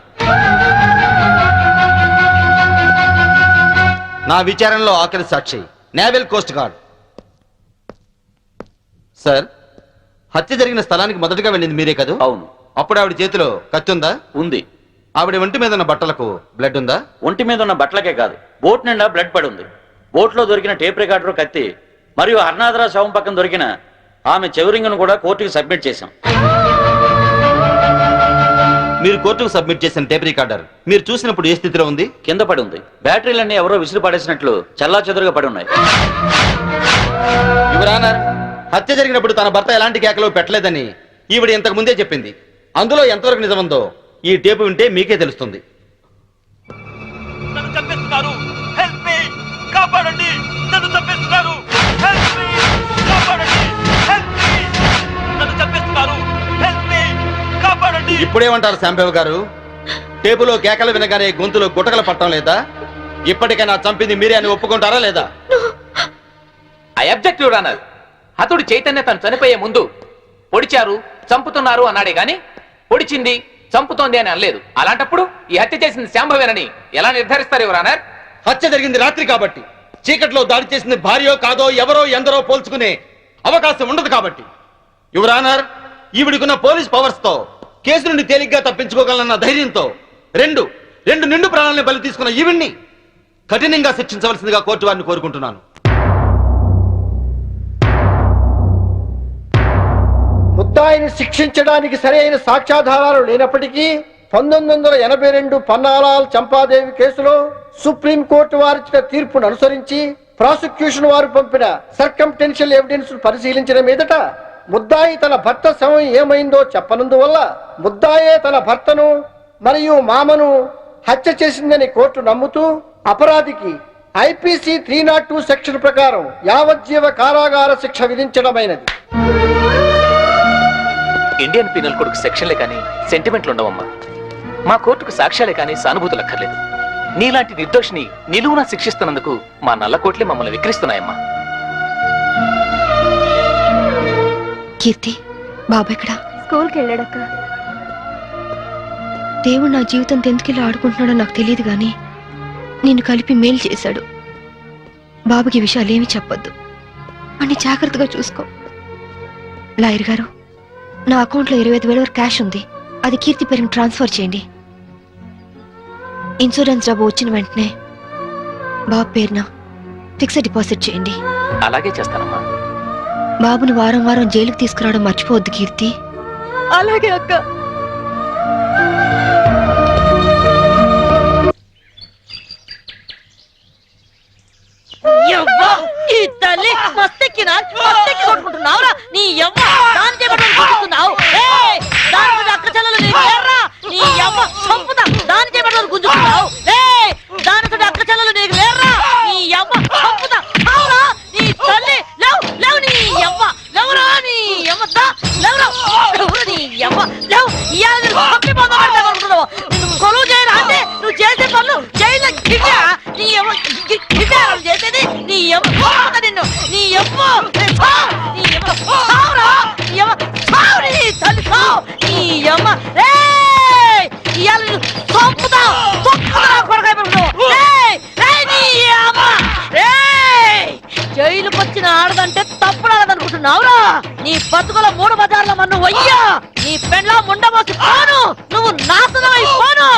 నా విచారణలో ఆఖరి సాక్షి నేవల్ కోస్ట్ గార్డ్. సార్, హత్య జరిగిన స్థలానికి మొదటగా వెళ్ళింది మీరే కదా? అవును. అప్పుడు ఆవిడ చేతిలో కత్తి ఉందా? ఉంది. ఆవిడ ఒంటి మీద ఉన్న బట్టలకు బ్లడ్ ఉందా? ఒంటి మీద ఉన్న బట్టలకే కాదు, బోట్ నిండా బ్లడ్ పడి ఉంది. బోట్లో దొరికిన టేప్ రికార్డర్, కత్తి మరియు హర్నాథరా శవం పక్కన దొరికిన ఆమె చెవిరింగ్ను కూడా కోర్టుకి సబ్మిట్ చేశాం. మీరు కోర్టుకు సబ్మిట్ చేసిన టేప్ రికార్డర్ మీరు చూసినప్పుడు ఏ స్థితిలో ఉంది? కింద పడి ఉంది. బ్యాటరీలన్నీ ఎవరో విసిరి పడేసినట్లు చల్లా చెదురుగా పడి ఉన్నాయి. యువర్ ఆనర్, హత్య జరిగినప్పుడు తన భర్త ఎలాంటి కేకలు పెట్టలేదని ఈవిడ ఇంతకు ముందే చెప్పింది. అందులో ఎంతవరకు నిజముందో ఈ టేపు వింటే మీకే తెలుస్తుంది. నన్ను చంపేస్తున్నారు, హెల్ప్ మీ, కాపాడండి, నన్ను చంపేస్తున్నారు, హెల్ప్ మీ, కాపాడండి, హెల్ప్ మీ, నన్ను చంపేస్తున్నారు, హెల్ప్ మీ, కాపాడండి. ఇప్పుడేమంటారు శాంబేవ్ గారు? టేపులో కేకలు వినగానే గొంతులో గుటకలు పట్టడం లేదా? ఇప్పటికైనా చంపింది మీరే అని ఒప్పుకుంటారా లేదా? I object your honour. హతుడు చైతన్య తను చనిపోయే ముందు పొడిచారు, చంపుతున్నారు అన్నాడే గాని పొడిచింది, చంపుతోంది అని అనలేదు. అలాంటప్పుడు ఈ హత్య చేసింది శాంభవేనని ఎలా నిర్ధారిస్తారు యువర్ ఆనర్? హత్య జరిగింది రాత్రి కాబట్టి, చీకట్లో దాడి చేసింది భార్యో కాదో ఎవరో ఎందరో పోల్చుకునే అవకాశం ఉండదు కాబట్టి. యువర్ ఆనర్, ఈవిడికున్న పోలీస్ పవర్స్ తో కేసు నుండి తేలిగ్గా తప్పించుకోగలన్న ధైర్యంతో రెండు నిండు ప్రాణాలను బలి తీసుకున్న ఈవిడ్ని కఠినంగా శిక్షించవలసిందిగా కోర్టు వారిని కోరుకుంటున్నాను. ముద్దాయిని శిక్షించడానికి సరైన సాక్ష్యాధారాలు లేనప్పటికీ 1982 పన్నాలాల్ చంపాదేవి కేసులో సుప్రీంకోర్టు వారిచ్చిన తీర్పును అనుసరించి ప్రాసిక్యూషన్ వారు పంపిన సర్కంటెన్షియల్ ఎవిడెన్స్ పరిశీలించిన మీదట ముద్దాయి తన భర్త శవం ఏమైందో చెప్పనందువల్ల ముద్దాయే తన భర్తను మరియు మామను హత్య చేసిందని కోర్టు నమ్ముతూ అపరాధికి ఐపీసీ 302 సెక్షన్ ప్రకారం యావజ్జీవ కారాగార శిక్ష విధించడమైనది. ఇండియన్ పీనల్ కోడ్కు సెక్షన్లే కానీ సెంటిమెంట్లు ఉండవమ్మా. మా కోర్టుకు సాక్ష్యాలే కానీ సానుభూతులు అక్కర్లేదు. నీలాంటి నిర్దోషిని నిలువునా శిక్షిస్తున్నందుకు మా నల్ల కోట్లే మమ్మల్ని విక్రిస్తున్నాయమ్మా. కీర్తి, బాబు ఎక్కడా? స్కూల్కి వెళ్ళాడక్క. దేవుడు నా జీవితం ఎందుకు ఆడుకుంటున్నాడో నాకు తెలియదు గాని నిన్ను కలిపి మేలు చేశాడు. బాబుకి విషయాలేమి చెప్పొద్దు, అన్ని జాగ్రత్తగా చూసుకో. లాయర్ గారు, నా అకౌంట్లో 25,000 వరకు క్యాష్ ఉంది. అది కీర్తి పేరుని ట్రాన్స్ఫర్ చేయండి. ఇన్సూరెన్స్ డబ్బు వచ్చిన వెంటనే బాబు పేరున ఫిక్స్డ్ డిపాజిట్ చేయండి. అలాగే చేస్తానమ్మా. బాబుని వారం వారం జైలుకి తీసుకురావడం మర్చిపోవద్దు కీర్తి. అలాగే అక్క. ఈ తల్లి మస్తెక్కినా మస్తెక్కి కొట్టుకుంటున్నావురా నీ యవ్వ దాని చేపట్టుకున్నావు. దాని అక్క చెల్లెలు నీకు లేరా? నీ యవ్వ చంపుతా దాని చేపట్టుకుని గుంజుకున్నావు. దాని అక్క చెల్లెలు నీకు లేరా? నీ యవ్వ చంపుతా అవురా? నీ తల్లి లేవు లేవు నీ యవ్వ లేవురా? నీ యవ్వ లేవురా లేవురా? నీ యవ్వ లేవు. ఇవాళ చంపిపోతావు. కొలువు చేయరా అంటే నువ్వు చేసే పనులు జైల్లో గిట్టా. నీ యవ్వ గిట్టా చేసేది నీ యవ్వ నిన్ను నీ యవ్వ నీ యవ్వ సావురా. నీ యవ్వ సావు. నీ తల్లి సావు. నీ యవ్వ ఇవాళ నేను చంపుతావు కొరకాయ నీ యవ్వ. జైలుకి వచ్చిన ఆడదంటే తప్పుడు ఆడదనుకుంటున్నావురా? నీ బతుకుల 3 బజార్ల మన్ను వయ్యా. నీ పెండ్లా ముండమోసి పోను. నువ్వు నాశనం అయిపోను.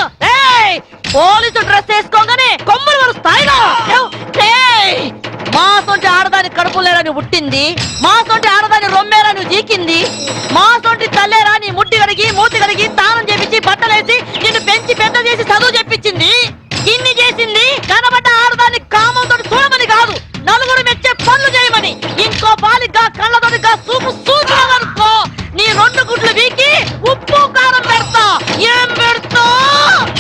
పోలీసు డ్రెస్ వేసుకోగానే కొమ్ములు వరు స్థాయిలో మా సొంటి ఆడదాని కడుపు లేరని పుట్టింది. మా సొంటి ఆడదాని రొమ్మేరని జీకింది. మా సొంటి తల్లేరా నీ ముట్టి కడిగి మూతి కడిగి తానం చేపించి బట్టలేసి నిన్ను పెంచి పెద్ద చేసి చదువు చెప్పించింది. ఇన్ని చేసింది కనబడ్డ ఆడదాన్ని కామంతో చూడమని కాదు, నలుగురు మెచ్చే పనులు చేయమని. ఇంకో బాలిగా కళ్ళతోటిగా చూపు చూసినావనుకో నీ 2 గుడ్లు వీకి ఉప్పు కారం పెడతా. ఏం పెడతా?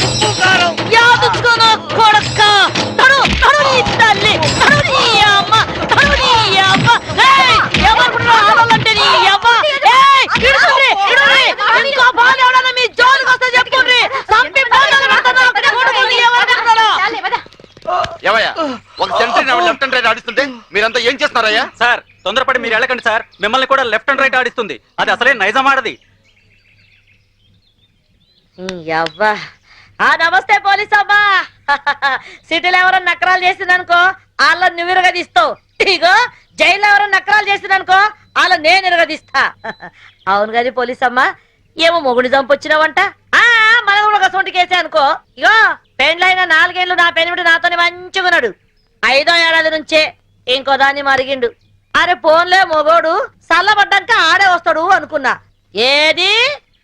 ఉప్పు కారం యాదుచ్చుకోను కొడక్క. నడు నడు నీ తల్లి నడు నీ అమ్మ నడు నీ అమ్మ. ఎవరుకుంటున్నావు ఆడవాళ్ళంటే నీ అమ్మ. ఇంకో బాలు ఎవడన్నా మీ జోలికి వస్తే చెప్పు. లెఫ్ట్ అండ్ రైట్ ఆడిస్తుంటే మీరంతా ఏం చేస్తున్నారయ్యా? సార్ తొందరపడి మీరు వెళ్ళకండి సార్, మిమ్మల్ని కూడా లెఫ్ట్ అండ్ రైట్ ఆడిస్తుంది. అది అసలే నైజం ఆడది. అవ్వా నమస్తే పోలీస్ అమ్మా. సిటీలో ఎవరైనా నకరాలు చేసిందనుకో వాళ్ళ నువ్వు ఇరగదీస్తావు. ఇగో జైల్లో ఎవరైనా నకరాలు చేసిందనుకో వాళ్ళ నేను ఇరగదీస్తా. అవును కానీ పోలీస్ అమ్మా, ఏమో మొగుడు చంపొచ్చినావంట. మన కూడా ఒక సొంటి కేసే అనుకో. ఇగో పెండ్లైన 4 ఏళ్ళు నా పెనిమిటి నాతోనే మంచిగున్నాడు. 5వ ఏడాది నుంచే ఇంకో దాన్ని మరిగిండు. అరే పోన్లే మొగోడు చల్లబడ్డాక ఆడే వస్తాడు అనుకున్నా. ఏది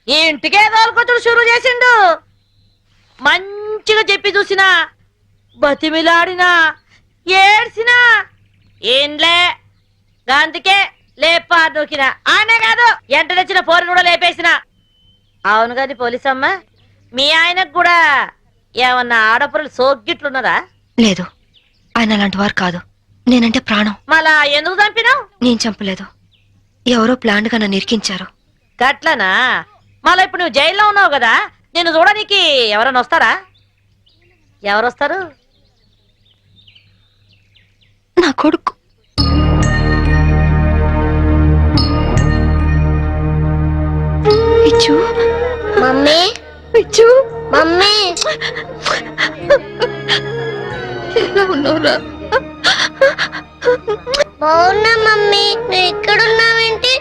ఈ ఇంటికే తోలుకొచ్చుడు షురూ చేసిండు. మంచిగా చెప్పి చూసినా, బతిమిలాడినా, ఏడ్చినా ఏంలే అందుకే లేపా నూకినా. ఆనే కాదు ఎంట తెచ్చిన పోరిని కూడా లేపేసిన. అవును కాదు పోలీస్ అమ్మ, మీ ఆయనకు కూడా ఏమన్నా ఆడపురలు సోగ్గిట్లున్నదా? లేదు, ఆయన అలాంటి వారు కాదు. నేనంటే ప్రాణం. మళ్ళా ఎందుకు చంపినావు? నేను చంపలేదు, ఎవరో ప్లాన్ గా నన్ను ఇరికించారు. గట్లనా? మళ్ళా ఇప్పుడు నువ్వు జైల్లో ఉన్నావు కదా, నేను చూడడానికి ఎవరైనా వస్తారా? ఎవరు వస్తారు? నా కొడుకు. పిచ్చు, మమ్మీ పిచ్చు, మమ్మీ ఎలా ఉన్నావురా? బాగున్నా మమ్మీ. నువ్వు ఇక్కడున్నావేంటి?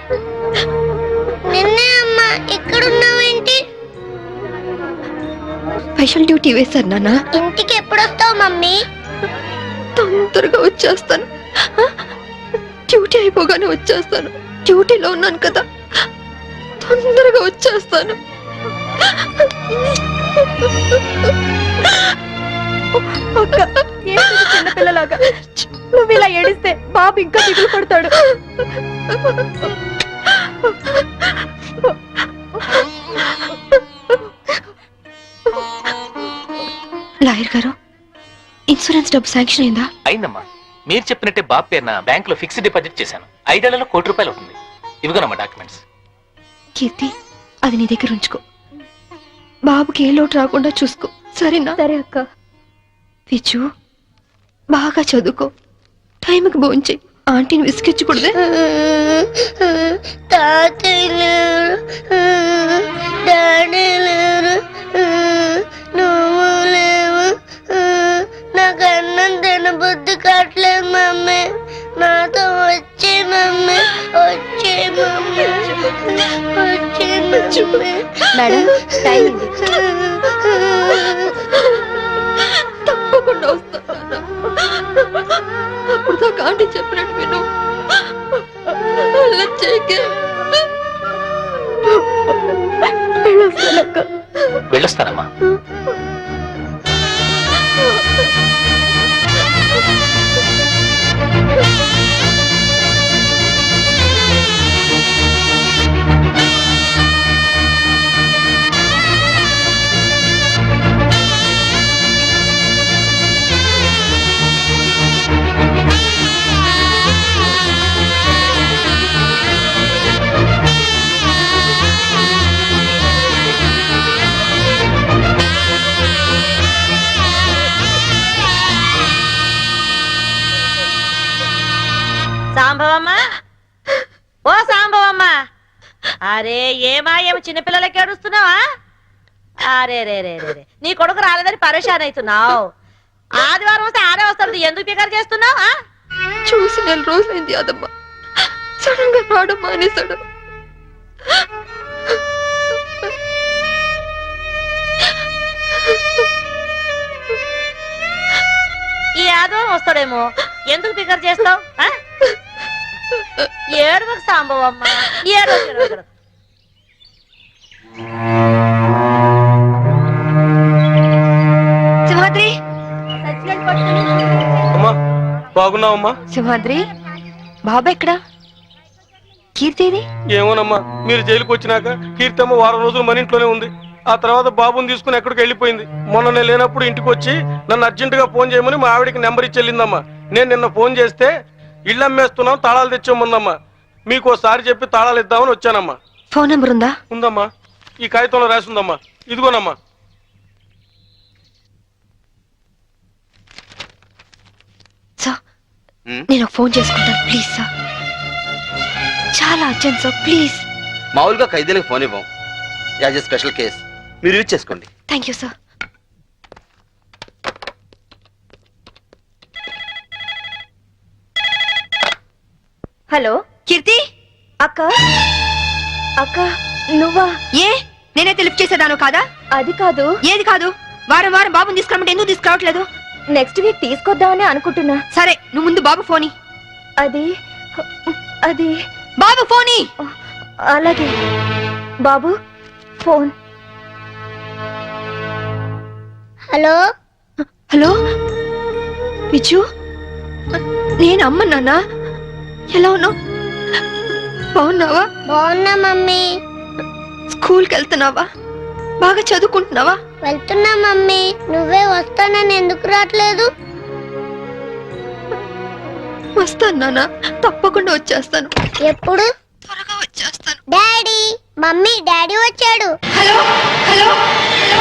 నిన్నే అమ్మా, ఇక్కడున్నావేంటి? స్పెషల్ డ్యూటీ వేశారు నాన్న. ఇంటికి ఎప్పుడు వస్తావు మమ్మీ? తొందరగా వచ్చేస్తాను. డ్యూటీ అయిపోగానే వచ్చేస్తాను. డ్యూటీలో ఉన్నాను కదా, తొందరగా వచ్చేస్తాను. చిన్నపిల్లలాగా నువ్వు ఇలా ఏడిస్తే బాబు ఇంకా దిగులు పడతాడు. లాయర్ గారు, ఇన్సూరెన్స్ డబ్బు శాంక్షన్ అయిందా? అయిందమ్మా. మీరు చెప్పినట్టే బాబు పేరున బ్యాంక్ లో ఫిక్స్డ్ డిపాజిట్ చేశాను. 5 ఏళ్లలో ₹1,00,00,000 అవుతుంది. ఇవిగోనమ్మా డాక్యుమెంట్స్. కీర్తి, అది నీ దగ్గర ఉంచుకో. బాబుకి ఏ లోటు రాకుండా చూసుకో, సరేనా? సరే అక్క. పిచ్చు, బాగా చదువుకో, టైంకి భోంచేయి. ఆంటీని విసిగించకూడదే. తాతయ్య లేరు, డాడీ లేరు, నువ్వు లేవు. నాకు అన్నం తినబుద్ధి కావట్లేదు మమ్మీ. నాతో వచ్చే మమ్మీ, వచ్చే మమ్మీ, వచ్చే మమ్మీ. మేడం, టైం అయింది. తప్పకుండా వస్తాను. అప్పుడు దాకా ఆంటీ చెప్పినట్టు విను. అలా చేయకే. వెళ్ళొస్తానమ్మా. సాంబవమ్మా, ఓ సాంబవమ్మా. అరే ఏమా చిన్నపిల్లలకి ఏడుస్తున్నావా? అరే రే రే రే, నీ కొడుకు రాలేదని పరేషాన్ అవుతున్నావు. ఆదివారం వస్తే ఆడే వస్తాడు, ఎందుకు పికర్ చేస్తున్నావు? చూసి 4 రోజులైంది అదమ్మా. సడన్ గా రావడం మానేశాడు. ఈ ఆదివారం వస్తాడేమో, ఎందుకు పికర్ చేస్తావు? ఏడువకు సాంబవమ్మ, ఏడు. సింహాద్రి, బాగున్నావమ్మా? సింహాద్రి, బాబా ఎక్కడా? కీర్తిది? ఏమోనమ్మా, మీరు జైలుకి వచ్చినాక కీర్తమ్మ వారం రోజులు మన ఇంట్లోనే ఉంది. ఆ తర్వాత బాబుని తీసుకుని ఎక్కడికి వెళ్ళిపోయింది. మొన్న నేను లేనప్పుడు ఇంటికి వచ్చి నన్ను అర్జెంట్ గా ఫోన్ చేయమని మా ఆవిడికి నెంబర్ ఇచ్చి వెళ్ళిందమ్మా. నేను నిన్న ఫోన్ చేస్తే ఇల్లు అమ్మేస్తున్నాం, తాళాలు తెచ్చామందమ్మా. మీకు ఒకసారి చెప్పి తాళాలు ఇద్దామని వచ్చానమ్మా. ఫోన్ నెంబర్ ఉందా? ఉందమ్మా, ఈ కాగితంలో రాసి ఉందమ్మా. ఇదిగోనమ్మా. నేను ఒక ఫోన్ చేసుకుంటాను ప్లీజ్ సార్. చాలా అర్జెంట్ సార్, ప్లీజ్. మామూలుగా ఖైదీలకు ఫోన్ ఇవ్వం, యాజ్ ఎ స్పెషల్ కేస్ మీరు యూజ్ చేసుకోండి. Thank you sir. హలో కీర్తి అక్క. అక్క నువ్వా? ఏ నేనైతే లిఫ్ట్ చేసేదాను కాదా? అది కాదు. ఏది కాదు? వారం వారం బాబుని తీసుకురమ్మంటే ఎందుకు తీసుకురావట్లేదు? నెక్స్ట్ వీక్ తీసుకొద్దామని అనుకుంటున్నా. సరే నువ్వు ముందు బాబు ఫోని. అది అది బాబు ఫోని. అలాగే బాబు ఫోన్. హలో హలో విజు, నేను అమ్మ. నాన్న ఎలా ఉన్నావు? బాగున్నావా? బాగున్నా మమ్మీ. స్కూల్కి వెళ్తున్నావా? బాగా చదువుకుంటున్నావా? వెళ్తున్నా మమ్మీ. నువ్వే వస్తానని ఎందుకు రావట్లేదు? వస్తాను నాన్న, తప్పకుండా వచ్చేస్తాను. ఎప్పుడు? త్వరగా వచ్చేస్తాను. డాడీ మమ్మీ, డాడీ వచ్చాడు. Hello hello hello